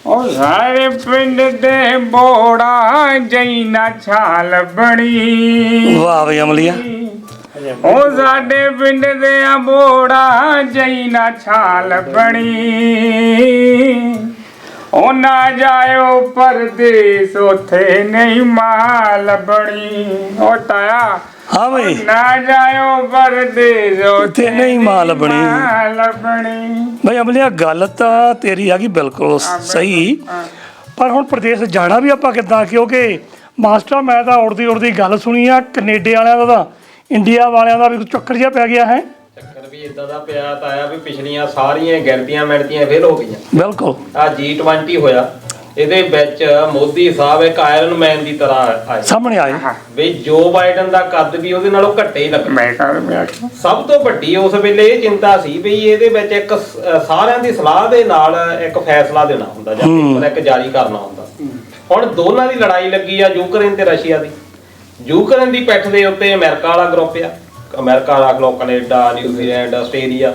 ਉਹ ਸਾਰੇ ਪਿੰਡ ਦੇ ਬੋੜਾ ਜੈਨਾ ਛਾਲ ਬਣੀ। ਵਾਹ ਬਈ ਅਮਲੀਆ। ਉਹ ਸਾਡੇ ਪਿੰਡ ਦੇ ਬੋੜਾ ਜੈਨਾ ਛਾਲ ਬਣੀ। ਉਹ ਨਾ ਜਾਇਓ ਪਰਦੇਸ ਉੱਥੇ ਨਹੀਂ ਮਾਲ ਬਣੀ। ਉਹ ਤਾਇਆ ਹਾਂ ਬਈ ਨਾ ਜਾਇਓ ਪਰਦੇਸ ਉੱਥੇ ਨਹੀਂ ਮਾਲ ਬਣੀ। ਮਾਲ ਬਣੀ। ਬਈ ਅਮਲੀਆ ਗੱਲ ਤਾਂ ਤੇਰੀ ਆ ਗਈ ਬਿਲਕੁਲ ਸਹੀ, ਪਰ ਹੁਣ ਪ੍ਰਦੇਸ਼ ਜਾਣਾ ਵੀ ਆਪਾਂ ਕਿੱਦਾਂ? ਕਿਉਂਕਿ ਮਾਸਟਰ ਮੈਂ ਤਾਂ ਉੜਦੀ ਗੱਲ ਸੁਣੀ ਆ ਕੈਨੇਡਾ ਵਾਲਿਆਂ ਦਾ ਤਾਂ ਇੰਡੀਆ ਵਾਲਿਆਂ ਦਾ ਵੀ ਚੱਕਰ ਜਿਹਾ ਪੈ ਗਿਆ ਹੈ। ਚੱਕਰ ਵੀ ਇਦਾਂ ਦਾ ਪਿਆ ਤਾਂ ਆਇਆ ਵੀ ਪਿਛਲੀਆਂ ਸਾਰੀਆਂ ਗਿਣਤੀਆਂ ਮਿਣਤੀਆਂ ਫੇਲ ਹੋ ਗਈਆਂ। ਬਿਲਕੁਲ ਆ G20 ਹੋਇਆ, ਇਹਦੇ ਵਿੱਚ ਮੋਦੀ ਸਾਹਿਬ ਇੱਕ ਆਇਰਨ ਮੈਨ ਦੀ ਤਰ੍ਹਾਂ ਆਏ ਸਾਹਮਣੇ ਆਏ। ਵੀ ਜੋ ਬਾਈਡਨ ਦਾ ਕੱਦ ਵੀ ਉਹਦੇ ਨਾਲੋਂ ਘੱਟੇ ਹੀ ਲੱਗਦਾ। ਸਭ ਤੋਂ ਵੱਡੀ ਉਸ ਵੇਲੇ ਇਹ ਚਿੰਤਾ ਸੀ ਵੀ ਇਹਦੇ ਵਿੱਚ ਇੱਕ ਸਾਰਿਆਂ ਦੀ ਸਲਾਹ ਦੇ ਨਾਲ ਇੱਕ ਫੈਸਲਾ ਦੇਣਾ ਹੁੰਦਾ ਜਾਂ ਪੇਪਰ ਇੱਕ ਜਾਰੀ ਕਰਨਾ ਹੁੰਦਾ। ਹੁਣ ਦੋਨਾਂ ਦੀ ਲੜਾਈ ਲੱਗੀ ਆ ਯੂਕਰੇਨ ਤੇ ਰਸ਼ੀਆ ਦੀ। ਯੂਕਰੇਨ ਦੀ ਪਿੱਠ ਦੇ ਉੱਤੇ ਅਮਰੀਕਾ ਵਾਲਾ ਗਰੁੱਪ ਆ, ਅਮਰੀਕਾ ਰੱਖ ਲਓ, ਕੈਨੇਡਾ, ਨਿਊਜ਼ੀਲੈਂਡ, ਆਸਟ੍ਰੇਲੀਆ।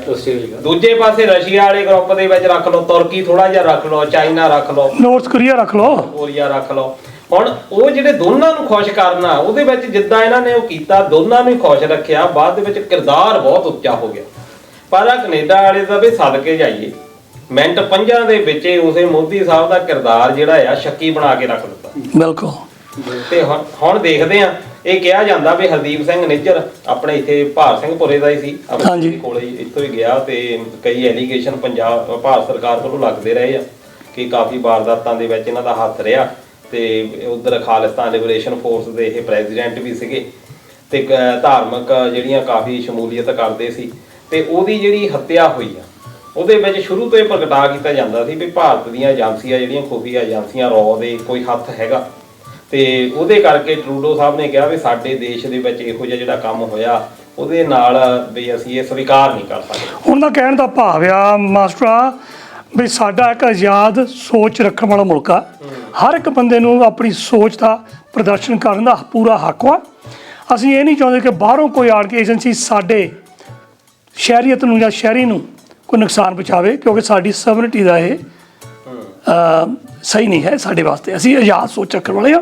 ਦੂਜੇ ਪਾਸੇ ਰਸ਼ੀਆ ਵਾਲੇ ਗਰੁੱਪ ਦੇ ਵਿੱਚ ਰੱਖ ਲਓ ਤੁਰਕੀ, ਥੋੜਾ ਜਿਹਾ ਰੱਖ ਲਓ, ਚਾਈਨਾ ਰੱਖ ਲਓ, ਨਾਰਥ ਕੋਰੀਆ ਰੱਖ ਲਓ। ਹੁਣ ਉਹ ਜਿਹੜੇ ਦੋਨਾਂ ਨੂੰ ਖੁਸ਼ ਕਰਨਾ ਉਹਦੇ ਵਿੱਚ ਜਿੱਦਾਂ ਇਹਨਾਂ ਨੇ ਉਹ ਕੀਤਾ, ਦੋਨਾਂ ਨੂੰ ਖੁਸ਼ ਰੱਖਿਆ, ਬਾਅਦ ਦੇ ਵਿੱਚ ਕਿਰਦਾਰ ਬਹੁਤ ਉੱਚਾ ਹੋ ਗਿਆ। ਪਰ ਆ ਕੈਨੇਡਾ ਵਾਲੇ ਦਾ ਵੀ ਸਦਕੇ ਜਾਈਏ, ਮਿੰਟ 5 ਦੇ ਵਿੱਚ ਉਸੇ ਮੋਦੀ ਸਾਹਿਬ ਦਾ ਕਿਰਦਾਰ ਜਿਹੜਾ ਆ ਸ਼ੱਕੀ ਬਣਾ ਕੇ ਰੱਖ ਦਿੱਤਾ। ਬਿਲਕੁਲ। ਤੇ ਹੁਣ ਦੇਖਦੇ ਆ, ਇਹ ਕਿਹਾ ਜਾਂਦਾ ਵੀ ਹਰਦੀਪ ਸਿੰਘ ਨਿੱਜਰ ਆਪਣੇ ਇੱਥੇ ਭਾਰ ਸਿੰਘਪੁਰੇ ਦਾ ਹੀ ਸੀ, ਆਪਣੇ ਕੋਲੇ ਇੱਥੋਂ ਹੀ ਗਿਆ ਤੇ ਕਈ ਐਲੀਗੇਸ਼ਨ ਪੰਜਾਬ ਭਾਰਤ ਸਰਕਾਰ ਵੱਲੋਂ ਲੱਗਦੇ ਰਹੇ ਆ ਕਿ ਕਾਫੀ ਵਾਰਦਾਤਾਂ ਦੇ ਵਿੱਚ ਇਹਨਾਂ ਦਾ ਹੱਥ ਰਿਹਾ। ਤੇ ਉਧਰ ਖਾਲਿਸਤਾਨ ਲਿਬਰੇਸ਼ਨ ਫੋਰਸ ਦੇ ਇਹ ਪ੍ਰੈਜ਼ੀਡੈਂਟ ਵੀ ਸੀਗੇ ਤੇ ਧਾਰਮਿਕ ਜਿਹੜੀਆਂ ਕਾਫੀ ਸ਼ਮੂਲੀਅਤ ਕਰਦੇ ਸੀ। ਤੇ ਉਹਦੀ ਜਿਹੜੀ ਹੱਤਿਆ ਹੋਈ ਆ ਉਹਦੇ ਵਿੱਚ ਸ਼ੁਰੂ ਤੋਂ ਇਹ ਪ੍ਰਗਟਾ ਕੀਤਾ ਜਾਂਦਾ ਸੀ ਵੀ ਭਾਰਤ ਦੀਆਂ ਏਜੰਸੀਆਂ ਜਿਹੜੀਆਂ ਖੁਫੀਆ ਏਜੰਸੀਆਂ ਰੌ ਦੇ ਕੋਈ ਹੱਥ ਹੈਗਾ। ਤੇ ਉਹਦੇ ਕਰਕੇ ਟਰੂਡੋ ਸਾਹਿਬ ਨੇ ਕਿਹਾ ਵੀ ਸਾਡੇ ਦੇਸ਼ ਦੇ ਵਿੱਚ ਇਹੋ ਜਿਹਾ ਜਿਹੜਾ ਕੰਮ ਹੋਇਆ ਉਹਦੇ ਨਾਲ ਵੀ ਅਸੀਂ ਇਹ ਸਵੀਕਾਰ ਨਹੀਂ ਕਰ ਸਕਦੇ। ਉਹਨਾਂ ਦਾ ਕਹਿਣ ਦਾ ਭਾਵ ਆ ਮਾਸਟਰਾ ਵੀ ਸਾਡਾ ਇੱਕ ਆਜ਼ਾਦ ਸੋਚ ਰੱਖਣ ਵਾਲਾ ਮੁਲਕ ਆ। ਹਰ ਇੱਕ ਬੰਦੇ ਨੂੰ ਆਪਣੀ ਸੋਚ ਦਾ ਪ੍ਰਦਰਸ਼ਨ ਕਰਨ ਦਾ ਪੂਰਾ ਹੱਕ ਆ। ਅਸੀਂ ਇਹ ਨਹੀਂ ਚਾਹੁੰਦੇ ਕਿ ਬਾਹਰੋਂ ਕੋਈ ਆਣ ਕੇ ਏਜੰਸੀ ਸਾਡੇ ਸ਼ਹਿਰੀਅਤ ਨੂੰ ਜਾਂ ਸ਼ਹਿਰੀ ਨੂੰ ਕੋਈ ਨੁਕਸਾਨ ਪਹੁੰਚਾਵੇ, ਕਿਉਂਕਿ ਸਾਡੀ ਸਵਰਨਟੀ ਦਾ ਇਹ ਸਹੀ ਨਹੀਂ ਹੈ ਸਾਡੇ ਵਾਸਤੇ। ਅਸੀਂ ਆਜ਼ਾਦ ਸੋਚ ਰੱਖਣ ਵਾਲੇ ਆ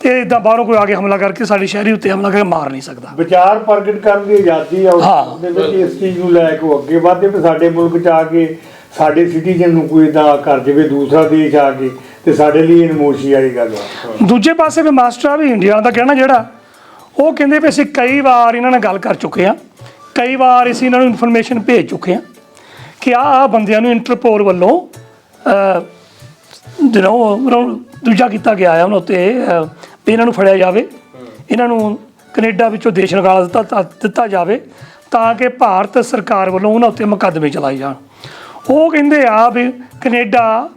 ਤੇ ਇਦਾਂ ਬਾਹਰੋਂ ਕੋਈ ਆ ਕੇ ਹਮਲਾ ਕਰਕੇ ਸਾਡੇ ਸ਼ਹਿਰੀ ਉੱਤੇ ਹਮਲਾ ਕਰਕੇ ਮਾਰ ਨਹੀਂ ਸਕਦਾ। ਵਿਚਾਰ ਪ੍ਰਗਟ ਕਰਨ ਦੀ ਆਜ਼ਾਦੀ ਆ ਉਹਦੇ ਵਿੱਚ। ਇਸ ਚੀਜ਼ ਨੂੰ ਲੈ ਕੇ ਅੱਗੇ ਵਧਦੇ ਵੀ ਸਾਡੇ ਮੁਲਕ 'ਚ ਆ ਕੇ ਸਾਡੇ ਸਿਟੀਜ਼ਨ ਨੂੰ ਕੋਈ ਇਦਾਂ ਕਰ ਜਾਵੇ ਦੂਸਰਾ ਦੇਸ਼ ਆ ਕੇ, ਤੇ ਸਾਡੇ ਲਈ ਨਮੋਸ਼ੀ ਵਾਲੀ ਗੱਲ ਆ। ਦੂਜੇ ਪਾਸੇ ਵੀ ਮਾਸਟਰ ਵੀ ਇੰਡੀਆ ਦਾ ਕਹਿਣਾ ਜਿਹੜਾ ਉਹ ਕਹਿੰਦੇ ਵੀ ਅਸੀਂ ਕਈ ਵਾਰ ਇਹਨਾਂ ਨਾਲ ਗੱਲ ਕਰ ਚੁੱਕੇ ਹਾਂ, ਕਈ ਵਾਰ ਅਸੀਂ ਇਹਨਾਂ ਨੂੰ ਇਨਫੋਰਮੇਸ਼ਨ ਭੇਜ ਚੁੱਕੇ ਹਾਂ ਕਿ ਆਹ ਬੰਦਿਆਂ ਨੂੰ ਇੰਟਰਪੋਲ ਵੱਲੋਂ ਦੂਜਾ ਕੀਤਾ ਗਿਆ ਹੈ ਉਹਨਾਂ ਉੱਤੇ ਵੀ ਇਹਨਾਂ ਨੂੰ ਫੜਿਆ ਜਾਵੇ, ਇਹਨਾਂ ਨੂੰ ਕੈਨੇਡਾ ਵਿੱਚੋਂ ਦੇਸ਼ ਨਿਕਾਲ ਦਿੱਤਾ ਜਾਵੇ ਤਾਂ ਕਿ ਭਾਰਤ ਸਰਕਾਰ ਵੱਲੋਂ ਉਹਨਾਂ ਉੱਤੇ ਮੁਕੱਦਮੇ ਚਲਾਏ ਜਾਣ। ਉਹ ਕਹਿੰਦੇ ਆ ਵੀ ਕੈਨੇਡਾ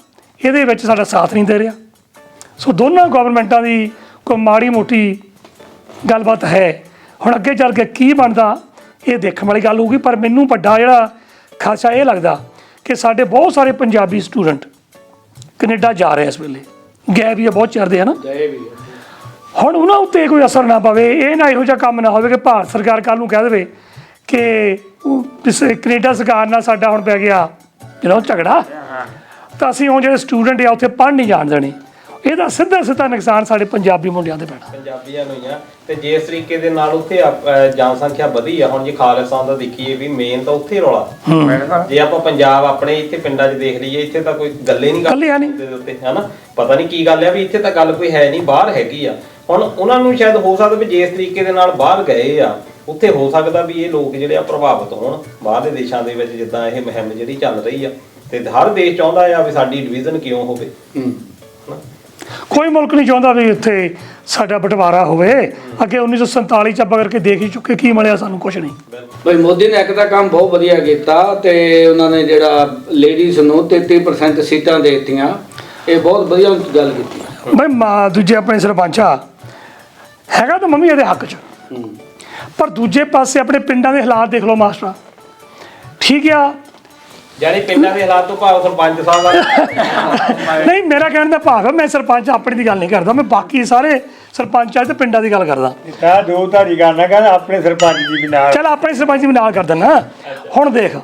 ਇਹਦੇ ਵਿੱਚ ਸਾਡਾ ਸਾਥ ਨਹੀਂ ਦੇ ਰਿਹਾ। ਸੋ ਦੋਨਾਂ ਗਵਰਨਮੈਂਟਾਂ ਦੀ ਕੋਈ ਮਾੜੀ ਮੋਟੀ ਗੱਲਬਾਤ ਹੈ। ਹੁਣ ਅੱਗੇ ਚੱਲ ਕੇ ਕੀ ਬਣਦਾ ਇਹ ਦੇਖਣ ਵਾਲੀ ਗੱਲ ਹੋਊਗੀ। ਪਰ ਮੈਨੂੰ ਵੱਡਾ ਜਿਹੜਾ ਖਾਸਾ ਇਹ ਲੱਗਦਾ ਕਿ ਸਾਡੇ ਬਹੁਤ ਸਾਰੇ ਪੰਜਾਬੀ ਸਟੂਡੈਂਟ ਕੈਨੇਡਾ ਜਾ ਰਹੇ ਇਸ ਵੇਲੇ, ਗਏ ਵੀ ਆ ਬਹੁਤ ਚਿਰ ਦੇ ਹੈ ਨਾ। ਹੁਣ ਉਹਨਾਂ ਉੱਤੇ ਕੋਈ ਅਸਰ ਨਾ ਪਵੇ, ਇਹ ਨਾ ਇਹੋ ਜਿਹਾ ਕੰਮ ਨਾ ਹੋਵੇ ਕਿ ਭਾਰਤ ਸਰਕਾਰ ਕੱਲ੍ਹ ਨੂੰ ਕਹਿ ਦੇਵੇ ਕਿ ਕੈਨੇਡਾ ਸਰਕਾਰ ਨਾਲ ਸਾਡਾ ਹੁਣ ਪੈ ਗਿਆ ਝਗੜਾ ਤਾਂ ਅਸੀਂ ਹੁਣ ਜਿਹੜੇ ਸਟੂਡੈਂਟ ਆ ਉੱਥੇ ਪੜ੍ਹ ਨਹੀਂ ਜਾਣ ਦੇਣੇ। ਇਹਦਾ ਸਿੱਧਾ ਨੁਕਸਾਨ ਸਾਡੇ ਪੰਜਾਬੀ ਮੁੰਡਿਆਂ ਦੇ ਪੈਣਾ, ਪੰਜਾਬੀਆਂ ਨੂੰ ਹੀ ਆ। ਤੇ ਜਿਸ ਤਰੀਕੇ ਦੇ ਨਾਲ ਉੱਥੇ ਜਨਸੰਖਿਆ ਵਧੀ ਆ, ਹੁਣ ਜੇ ਖਾਲਿਸਤਾਨ ਦਾ ਦੇਖੀਏ ਵੀ ਮੇਨ ਤਾਂ ਉੱਥੇ ਰੌਲਾ। ਜੇ ਆਪਾਂ ਪੰਜਾਬ ਆਪਣੇ ਇੱਥੇ ਪਿੰਡਾਂ 'ਚ ਦੇਖ ਲਈਏ, ਇੱਥੇ ਤਾਂ ਕੋਈ ਗੱਲੇ ਨਹੀਂ ਕਰਦੇ ਉੱਤੇ ਹਨਾ। ਪਤਾ ਨਹੀਂ ਕੀ ਗੱਲ ਆ ਵੀ ਇੱਥੇ ਤਾਂ ਗੱਲ ਕੋਈ ਹੈ ਨਹੀਂ, ਬਾਹਰ ਹੈਗੀ ਆ। ਹੁਣ ਉਹਨਾਂ ਨੂੰ ਸ਼ਾਇਦ ਹੋ ਸਕਦਾ ਵੀ ਜਿਸ ਤਰੀਕੇ ਦੇ ਨਾਲ ਬਾਹਰ ਗਏ ਆ ਉੱਥੇ ਹੋ ਸਕਦਾ ਵੀ ਇਹ ਲੋਕ ਜਿਹੜੇ ਆ ਪ੍ਰਭਾਵਿਤ ਹੋਣ ਬਾਹਰਲੇ ਦੇਸ਼ਾਂ ਦੇ ਵਿੱਚ, ਜਿੱਦਾਂ ਇਹ ਮੁਹਿੰਮ ਜਿਹੜੀ ਚੱਲ ਰਹੀ ਆ। ਤੇ ਹਰ ਦੇਸ਼ ਚਾਹੁੰਦਾ ਆ ਵੀ ਸਾਡੀ ਡਿਵੀਜ਼ਨ ਕਿਉਂ ਹੋਵੇ। ਕੋਈ ਮੁਲਕ ਨਹੀਂ ਚਾਹੁੰਦਾ ਵੀ ਇੱਥੇ ਸਾਡਾ ਬਟਵਾਰਾ ਹੋਵੇ। ਅੱਗੇ 1947 ਚ ਆਪਾਂ ਕਰਕੇ ਦੇਖ ਹੀ ਚੁੱਕੇ ਕੀ ਮਿਲਿਆ ਸਾਨੂੰ, ਕੁਛ ਨਹੀਂ। ਬਈ ਮੋਦੀ ਨੇ ਇੱਕ ਤਾਂ ਕੰਮ ਬਹੁਤ ਵਧੀਆ ਕੀਤਾ ਤੇ ਉਹਨਾਂ ਨੇ ਜਿਹੜਾ ਲੇਡੀਜ਼ ਨੂੰ 33% ਸੀਟਾਂ ਦੇ ਦਿੱਤੀਆਂ, ਇਹ ਬਹੁਤ ਵਧੀਆ ਗੱਲ ਕੀਤੀ। ਬਈ ਦੂਜੇ ਆਪਣੇ ਸਰਪੰਚ ਆ ਹੈਗਾ ਤਾਂ ਮੰਮੀ ਇਹਦੇ ਹੱਕ 'ਚ, ਪਰ ਦੂਜੇ ਪਾਸੇ ਆਪਣੇ ਪਿੰਡਾਂ ਦੇ ਹਾਲਾਤ ਦੇਖ ਲਓ ਮਾਸਟਰ। ਠੀਕ ਆ, ਜਾਨੀ ਪਿੰਡਾਂ ਦੇ ਹਾਲਾਤ ਤੋਂ ਭਾਵ ਸਰਪੰਚ ਸਾਹਿਬ ਦਾ ਨਹੀਂ, ਮੇਰਾ ਕਹਿਣ ਦਾ ਭਾਵ ਹੈ ਮੈਂ ਸਰਪੰਚ ਆਪਣੀ ਦੀ ਗੱਲ ਨਹੀਂ ਕਰਦਾ, ਮੈਂ ਬਾਕੀ ਸਾਰੇ ਸਰਪੰਚਾਂ ਤੇ ਪਿੰਡਾਂ ਦੀ ਗੱਲ ਕਰਦਾ। ਦੋ ਧਾਰੀ ਗੱਲ ਨਾ ਕਹਿੰਦਾ ਆਪਣੇ ਸਰਪੰਚ ਦੀ ਵੀ ਨਾਲ, ਚੱਲ ਆਪਣੇ ਸਰਪੰਚ ਦੀ ਵੀ ਨਾਲ ਕਰ ਦਿੰਦਾ। ਹੁਣ ਦੇਖ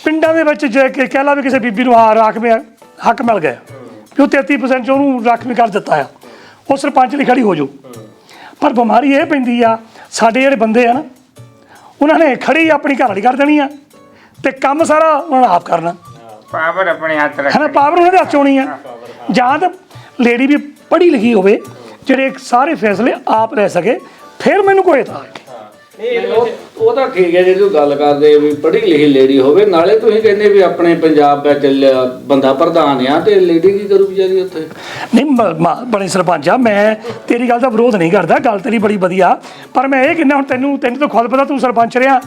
ਪਿੰਡਾਂ ਦੇ ਵਿੱਚ ਜੇ ਕਹਿ ਲਾ ਵੀ ਕਿਸੇ ਬੀਬੀ ਨੂੰ ਹੱਕ ਮਿਲ ਗਿਆ, ਕਿ ਉਹ 33% 'ਚ ਉਹਨੂੰ ਰਾਖਵੀਂ ਕਰ ਦਿੱਤਾ ਆ, ਉਹ ਸਰਪੰਚ ਲਈ ਖੜੀ ਹੋ ਜਾਊ। ਪਰ ਬਿਮਾਰੀ ਇਹ ਪੈਂਦੀ ਆ, ਸਾਡੇ ਜਿਹੜੇ ਬੰਦੇ ਆ ਨਾ, ਉਹਨਾਂ ਨੇ ਖੜੀ ਆਪਣੀ ਘਰ ਵਾਲੀ ਕਰ ਦੇਣੀ ਆ ਤੇ ਕੰਮ ਸਾਰਾ ਉਹਨਾਂ ਨੇ ਆਪ ਕਰਨਾ ਪਾਵਰ ਆਪਣੇ ਹੱਥ ਰੱਖ ਹੈ ਨਾ। ਪਾਵਰ ਉਹਨਾਂ ਦੇ ਹੱਥ 'ਚ ਹੋਣੀ ਆ। ਜਾਂ ਤਾਂ ਲੇਡੀ ਵੀ ਪੜ੍ਹੀ ਲਿਖੀ ਹੋਵੇ, ਜਿਹੜੇ ਸਾਰੇ ਫੈਸਲੇ ਆਪ ਲੈ ਸਕੇ, ਫਿਰ ਮੈਨੂੰ ਕੋਈ ਇਤਰਾਜ਼ ਨਹੀਂ। ਉਹ ਤਾਂ ਠੀਕ ਹੈ, ਜਿਹੜੀ ਗੱਲ ਕਰਦੇ ਵੀ ਪੜ੍ਹੀ ਲਿਖੀ ਲੇਡੀ ਹੋਵੇ, ਨਾਲੇ ਤੁਸੀਂ ਕਹਿੰਦੇ ਵੀ ਆਪਣੇ ਪੰਜਾਬ ਵਿੱਚ ਬੰਦਾ ਪ੍ਰਧਾਨ ਆ ਤੇ ਲੇਡੀ ਕੀ ਕਰੂ ਵਿਚਾਰੀ ਉੱਥੇ? ਨਹੀਂ ਬਣੇ ਸਰਪੰਚ ਆ, ਮੈਂ ਤੇਰੀ ਗੱਲ ਦਾ ਵਿਰੋਧ ਨਹੀਂ ਕਰਦਾ, ਗੱਲ ਤੇਰੀ ਬੜੀ ਵਧੀਆ, ਪਰ ਮੈਂ ਇਹ ਕਹਿੰਦਾ ਹੁਣ ਤੈਨੂੰ ਤਾਂ ਖੁਦ ਪਤਾ, ਤੂੰ ਸਰਪੰਚ ਰਿਹਾ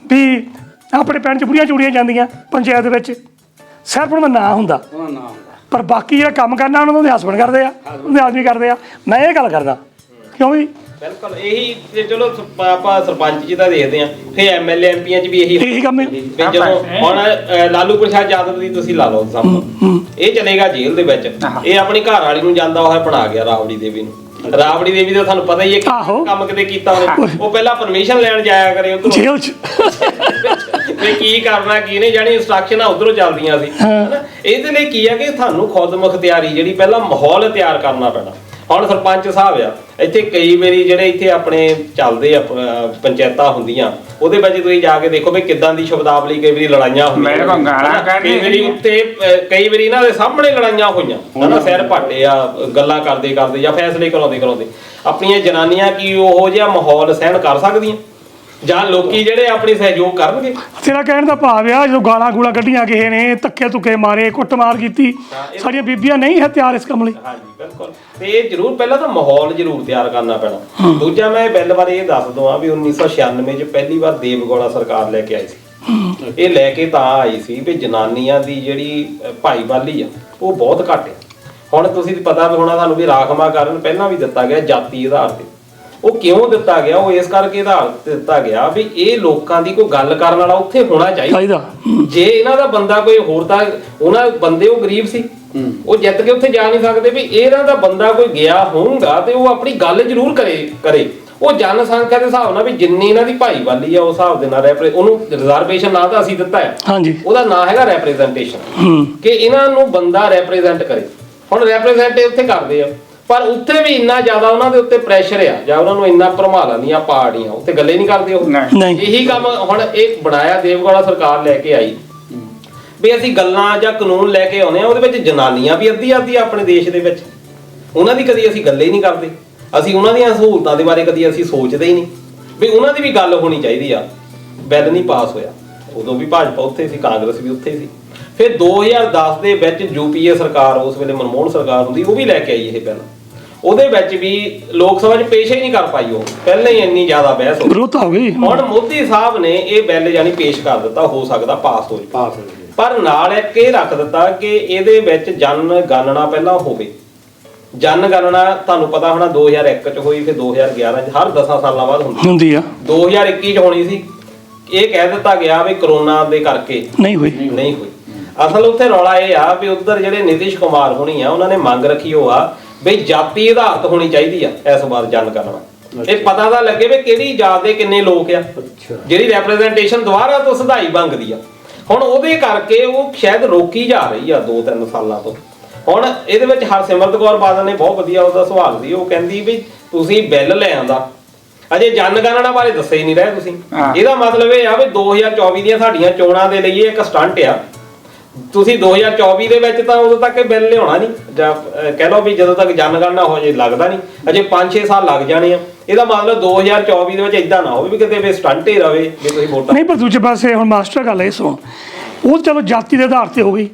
ਵੀ ਆਪਣੇ ਪਿੰਡ 'ਚ ਬੁੜੀਆਂ ਚੂੜੀਆਂ ਜਾਂਦੀਆਂ ਪੰਚਾਇਤ ਦੇ ਵਿੱਚ, ਸਿਰਫ ਉਹਨਾਂ ਦਾ ਨਾਂ ਹੁੰਦਾ, ਉਹਨਾਂ ਨਾਮ ਪਰ ਬਾਕੀ ਜਿਹੜਾ ਕੰਮ ਕਰਨਾ ਉਹਨਾਂ ਦੇ ਹਸਬੈਂਡ ਕਰਦੇ ਆ, ਉਹਦੇ ਆਦਮੀ ਕਰਦੇ ਆ। ਮੈਂ ਇਹ ਗੱਲ ਕਰਦਾ, ਕਿਉਂ ਵੀ ਬਿਲਕੁਲ ਇਹੀ ਤੇ ਚਲੋ ਆਪਾਂ ਸਰਪੰਚ ਜੀ ਦਾ ਦੇਖਦੇ ਆ, ਫਿਰ ਐਮਐਲਏ ਐਮਪੀਆਂ 'ਚ ਵੀ ਇਹੀ ਕੰਮ ਹੈ। ਵੀ ਜਦੋਂ ਹੁਣ ਲਾਲੂ ਪ੍ਰਸ਼ਾਦ ਯਾਦਵ ਦੀ ਤੁਸੀਂ ਲਾ ਲਓ ਸਾਹਮਣੇ, ਇਹ ਚਲੇਗਾ ਜੇਲ੍ਹ ਦੇ ਵਿੱਚ, ਇਹ ਆਪਣੀ ਘਰ ਵਾਲੀ ਨੂੰ ਜਾਂਦਾ ਹੋਇਆ ਬਣਾ ਗਿਆ ਰਾਵੜੀ ਦੇਵੀ ਨੂੰ। ਰਾਵੜੀ ਦੇਵੀ ਦਾ ਤੁਹਾਨੂੰ ਪਤਾ ਹੀ ਹੈ ਕਿ ਕੰਮ ਕਿਤੇ ਕੀਤਾ ਉਹਨੇ, ਉਹ ਪਹਿਲਾਂ ਪਰਮਿਸ਼ਨ ਲੈਣ ਜਾਇਆ ਕਰੇ ਉਧਰੋਂ ਜੇਲ੍ਹ 'ਚ ਵੀ ਕੀ ਕਰਨਾ ਕੀ ਨਹੀਂ, ਜਾਣੀ ਇੰਸਟਰਕਸ਼ਨਾਂ ਉਧਰੋਂ ਚੱਲਦੀਆਂ ਸੀ ਹਨਾ। ਇਹਦੇ ਲਈ ਕੀ ਹੈ ਕਿ ਤੁਹਾਨੂੰ ਖੁਦ ਮੁਖਤਿਆਰੀ ਜਿਹੜੀ ਪਹਿਲਾਂ ਮਾਹੌਲ ਤਿਆਰ ਕਰਨਾ ਪੈਣਾ। ਹੁਣ ਸਰਪੰਚ ਸਾਹਿਬ ਆ ਇੱਥੇ, ਕਈ ਵਾਰੀ ਜਿਹੜੇ ਇੱਥੇ ਆਪਣੇ ਚੱਲਦੇ ਆ ਪੰਚਾਇਤਾਂ ਹੁੰਦੀਆਂ, ਉਹਦੇ ਵਿੱਚ ਤੁਸੀਂ ਜਾ ਕੇ ਦੇਖੋ ਵੀ ਕਿੱਦਾਂ ਦੀ ਸ਼ਬਦਾਵਲੀ, ਕਈ ਵਾਰੀ ਲੜਾਈਆਂ ਹੁੰਦੀਆਂ, ਕਈ ਵਾਰੀ ਉੱਤੇ ਕਈ ਵਾਰੀ ਇਹਨਾਂ ਦੇ ਸਾਹਮਣੇ ਲੜਾਈਆਂ ਹੋਈਆਂ ਹਨਾ, ਸਿਰ ਪਾਟੇ ਆ ਗੱਲਾਂ ਕਰਦੇ ਕਰਦੇ ਜਾਂ ਫੈਸਲੇ ਕਰਾਉਂਦੇ। ਆਪਣੀਆਂ ਜਨਾਨੀਆਂ ਕੀ ਉਹੋ ਜਿਹਾ ਮਾਹੌਲ ਸਹਿਣ ਕਰ ਸਕਦੀਆਂ, ਜਾਂ ਲੋਕੀ ਜਿਹੜੇ ਆਪਣੀ ਸਹਿਯੋਗ ਕਰਨਗੇ? ਤੇਰਾ ਕਹਿਣ ਦਾ ਭਾਵ ਆ ਜਦੋਂ ਗਾਲਾਂ ਗੂਲਾਂ ਕੱਢੀਆਂ ਕਿਸੇ ਨੇ, ਧੱਕੇ ਧੁੱਕੇ ਮਾਰੇ, ਕੁੱਟਮਾਰ ਕੀਤੀ, ਸਾਡੀਆਂ ਬੀਬੀਆਂ ਨਹੀਂ ਹੈ ਤਿਆਰ ਇਸ ਕੰਮ ਲਈ। ਹਾਂਜੀ ਬਿਲਕੁਲ, ਤੇ ਇਹ ਜ਼ਰੂਰ ਪਹਿਲਾਂ ਤਾਂ ਮਾਹੌਲ ਜ਼ਰੂਰ ਤਿਆਰ ਕਰਨਾ ਪੈਣਾ। ਦੂਜਾ ਮੈਂ ਬਿੱਲ ਬਾਰੇ ਇਹ ਦੱਸ ਦਵਾਂ ਵੀ 1996 ਚ ਪਹਿਲੀ ਵਾਰ ਦੇਵਗੌੜਾ ਸਰਕਾਰ ਲੈ ਕੇ ਆਈ ਸੀ। ਇਹ ਲੈ ਕੇ ਤਾਂ ਆਈ ਸੀ ਵੀ ਜਨਾਨੀਆਂ ਦੀ ਜਿਹੜੀ ਭਾਈਵਾਲੀ ਆ ਉਹ ਬਹੁਤ ਘੱਟ ਆ। ਹੁਣ ਤੁਸੀਂ ਪਤਾ ਵੀ ਹੋਣਾ ਤੁਹਾਨੂੰ ਵੀ ਰਾਖਵਾਂਕਰਨ ਪਹਿਲਾਂ ਵੀ ਦਿੱਤਾ ਗਿਆ ਜਾਤੀ ਆਧਾਰ ਤੇ। ਉਹ ਕਿਉਂ ਦਿੱਤਾ ਗਿਆ? ਉਹ ਇਸ ਕਰਕੇ ਆਧਾਰ ਤੇ ਦਿੱਤਾ ਗਿਆ ਵੀ ਇਹ ਲੋਕਾਂ ਦੀ ਕੋਈ ਗੱਲ ਕਰਨ ਵਾਲਾ ਉੱਥੇ ਹੋਣਾ ਚਾਹੀਦਾ। ਜੇ ਇਹਨਾਂ ਦਾ ਬੰਦਾ ਕੋਈ ਹੋਰ, ਤਾਂ ਉਹਨਾਂ ਬੰਦੇ ਉਹ ਗਰੀਬ ਸੀ, ਉਹ ਜਿੱਤ ਕੇ ਉੱਥੇ ਜਾ ਨਹੀਂ ਸਕਦੇ, ਵੀ ਇਹਨਾਂ ਦਾ ਬੰਦਾ ਕੋਈ ਗਿਆ ਹੋਊਗਾ ਤੇ ਉਹ ਆਪਣੀ ਗੱਲ ਜ਼ਰੂਰ ਕਰੇ। ਉਹ ਜਨਸੰਖਿਆ ਦੇ ਹਿਸਾਬ ਨਾਲ ਵੀ ਜਿੰਨੀ ਇਹਨਾਂ ਦੀ ਭਾਈਵਾਲੀ ਆ ਉਸ ਹਿਸਾਬ ਦੇ ਨਾਲ ਉਹਨੂੰ ਰਿਜ਼ਰਵੇਸ਼ਨ ਨਾਂ ਤਾਂ ਅਸੀਂ ਦਿੱਤਾ ਹੈ, ਉਹਦਾ ਨਾਂ ਹੈਗਾ ਰੈਪਰੈਜ਼ੈਂਟੇਸ਼ਨ, ਕਿ ਇਹਨਾਂ ਨੂੰ ਬੰਦਾ ਰੈਪਰੈਜ਼ੈਂਟ ਕਰੇ। ਹੁਣ ਰੈਪਰੈਜ਼ੈਂਟ ਉੱਥੇ ਕਰਦੇ ਆ, ਪਰ ਉੱਥੇ ਵੀ ਇੰਨਾ ਜ਼ਿਆਦਾ ਉਹਨਾਂ ਦੇ ਉੱਤੇ ਪ੍ਰੈਸ਼ਰ ਆ, ਜਾਂ ਉਹਨਾਂ ਨੂੰ ਇੰਨਾ ਭਰਮਾ ਲੈਂਦੀਆਂ ਪਾਰਟੀਆਂ, ਉੱਥੇ ਗੱਲੇ ਨਹੀਂ ਕਰਦੇ ਉਹ। ਇਹੀ ਕੰਮ ਹੁਣ ਇਹ ਬਣਾਇਆ ਦੇਵਗੌੜਾ ਸਰਕਾਰ ਲੈ ਕੇ ਆਈ ਵੀ ਅਸੀਂ ਗੱਲਾਂ ਜਾਂ ਕਾਨੂੰਨ ਲੈ ਕੇ ਆਉਂਦੇ ਆ, ਉਹਦੇ ਵਿੱਚ ਜਨਾਨੀਆਂ ਵੀ ਅੱਧੀ ਆਪਣੇ ਦੇਸ਼ ਦੇ ਵਿੱਚ, ਉਹਨਾਂ ਦੀ ਕਦੀ ਅਸੀਂ ਗੱਲੇ ਹੀ ਨਹੀਂ ਕਰਦੇ। ਅਸੀਂ ਉਹਨਾਂ ਦੀਆਂ ਸਹੂਲਤਾਂ ਦੇ ਬਾਰੇ ਕਦੀ ਅਸੀਂ ਸੋਚਦੇ ਹੀ ਨਹੀਂ ਵੀ ਉਹਨਾਂ ਦੀ ਵੀ ਗੱਲ ਹੋਣੀ ਚਾਹੀਦੀ ਆ। ਬਿੱਲ ਨਹੀਂ ਪਾਸ ਹੋਇਆ, ਉਦੋਂ ਵੀ ਭਾਜਪਾ ਉੱਥੇ ਸੀ, ਕਾਂਗਰਸ ਵੀ ਉੱਥੇ ਸੀ। ਫਿਰ 2010 ਦੇ ਵਿੱਚ ਯੂਪੀਏ ਸਰਕਾਰ, ਉਸ ਵੇਲੇ ਮਨਮੋਹਨ ਸਰਕਾਰ ਹੁੰਦੀ, ਉਹ ਵੀ ਲੈ ਕੇ ਆਈ ਇਹ ਬਿੱਲ। ਉਹਦੇ ਵਿੱਚ ਵੀ ਲੋਕ ਸਭਾ 'ਚ ਪੇਸ਼ ਹੀ ਨਹੀਂ ਕਰ ਪਾਈ, ਉਹ ਪਹਿਲਾਂ ਹੀ ਇੰਨੀ ਜ਼ਿਆਦਾ ਬਹਿਸ ਹੋ ਗਈ। ਹੁਣ ਮੋਦੀ ਸਾਹਿਬ ਨੇ ਇਹ ਬਿੱਲ ਜਾਨੀ ਪੇਸ਼ ਕਰ ਦਿੱਤਾ, ਹੋ ਸਕਦਾ ਪਾਸ ਹੋ ਜਾਵੇ, ਪਰ ਨਾਲ ਇੱਕ ਇਹ ਰੱਖ ਦਿੱਤਾ ਕਿ ਇਹਦੇ ਵਿੱਚ ਜਨ ਗਣਨਾ ਪਹਿਲਾਂ ਹੋਵੇ। ਜਨ ਗਣਨਾ ਤੁਹਾਨੂੰ ਪਤਾ ਹੋਣਾ 2001 ਚ ਹੋਈ, ਫਿਰ 2011 ਚ, ਹਰ 10 ਸਾਲਾਂ ਬਾਅਦ ਹੁੰਦੀ ਆ। 2021 ਚ ਹੋਣੀ ਸੀ, ਇਹ ਕਹਿ ਦਿੱਤਾ ਗਿਆ ਵੀ ਕਰੋਨਾ ਦੇ ਕਰਕੇ ਨਹੀਂ ਹੋਈ। ਅਸਲ ਉੱਥੇ ਰੌਲਾ ਇਹ ਆ ਵੀ ਉੱਧਰ ਜਿਹੜੇ ਨਿਤਿਸ਼ ਕੁਮਾਰ ਹੋਣੀ ਆ, ਉਹਨਾਂ ਨੇ ਮੰਗ ਰੱਖੀ ਉਹ ਆ ਵੀ ਜਾਤੀ ਆਧਾਰਿਤ ਹੋਣੀ ਚਾਹੀਦੀ ਆ ਇਸ ਵਾਰ ਜਨ ਗਣਨਾ। ਇਹ ਪਤਾ ਤਾਂ ਲੱਗੇ ਵੀ ਕਿਹੜੀ ਜਾਤ ਦੇ ਕਿੰਨੇ ਲੋਕ ਆ, ਜਿਹੜੀ ਰੈਪਰੈਜ਼ੈਂਟੇਸ਼ਨ ਦੁਬਾਰਾ ਤੋਂ ਸਧਾਈ ਮੰਗਦੀ ਆ। ਹੁਣ ਉਹਦੇ ਕਰਕੇ ਉਹ ਸ਼ਾਇਦ ਰੋਕੀ ਜਾ ਰਹੀ ਆ 2-3 ਸਾਲਾਂ ਤੋਂ। ਹੁਣ ਇਹਦੇ ਵਿੱਚ ਹਰਸਿਮਰਤ ਕੌਰ ਬਾਦਲ ਨੇ ਬਹੁਤ ਵਧੀਆ ਉਹਦਾ ਸਵਾਲ ਸੀ, ਉਹ ਕਹਿੰਦੀ ਵੀ ਤੁਸੀਂ ਬਿੱਲ ਲੈ ਆਂਦਾ, ਅਜੇ ਜਨਗਣਨਾ ਬਾਰੇ ਦੱਸੇ ਹੀ ਨਹੀਂ ਰਹੇ ਤੁਸੀਂ। ਇਹਦਾ ਮਤਲਬ ਇਹ ਆ ਵੀ 2024 ਦੀਆਂ ਸਾਡੀਆਂ ਚੋਣਾਂ ਦੇ ਲਈ ਇਹ ਇੱਕ ਸਟੰਟ ਆ। ਤੁਸੀਂ 2024 ਦੇ ਵਿੱਚ ਤਾਂ ਉਦੋਂ ਤੱਕ ਇਹ ਬਿੱਲ ਲਿਆਉਣਾ ਨਹੀਂ, ਜਾਂ ਕਹਿ ਲਓ ਵੀ ਜਦੋਂ ਤੱਕ ਜਨਗਣਨਾ ਹੋ ਜੇ, ਲੱਗਦਾ ਨਹੀਂ, ਅਜੇ 5-6 ਸਾਲ ਲੱਗ ਜਾਣੇ ਆ। ਇਹਦਾ ਮਤਲਬ 2024 ਦੇ ਵਿੱਚ ਇਦਾਂ ਨਾ ਹੋਵੇ ਵੀ ਕਿਤੇ ਵੀ ਸਟੰਟ ਹੀ ਰਵੇ ਜੇ ਤੁਸੀਂ ਵੋਟਾਂ ਨਹੀਂ। ਪਰ ਦੂਜੇ ਪਾਸੇ ਹੁਣ ਮਾਸਟਰ ਗੱਲ ਇਹ ਸੁਣ, ਉਹ ਚਲੋ ਜਾਤੀ ਦੇ ਆਧਾਰ ਤੇ ਹੋ ਗਈ,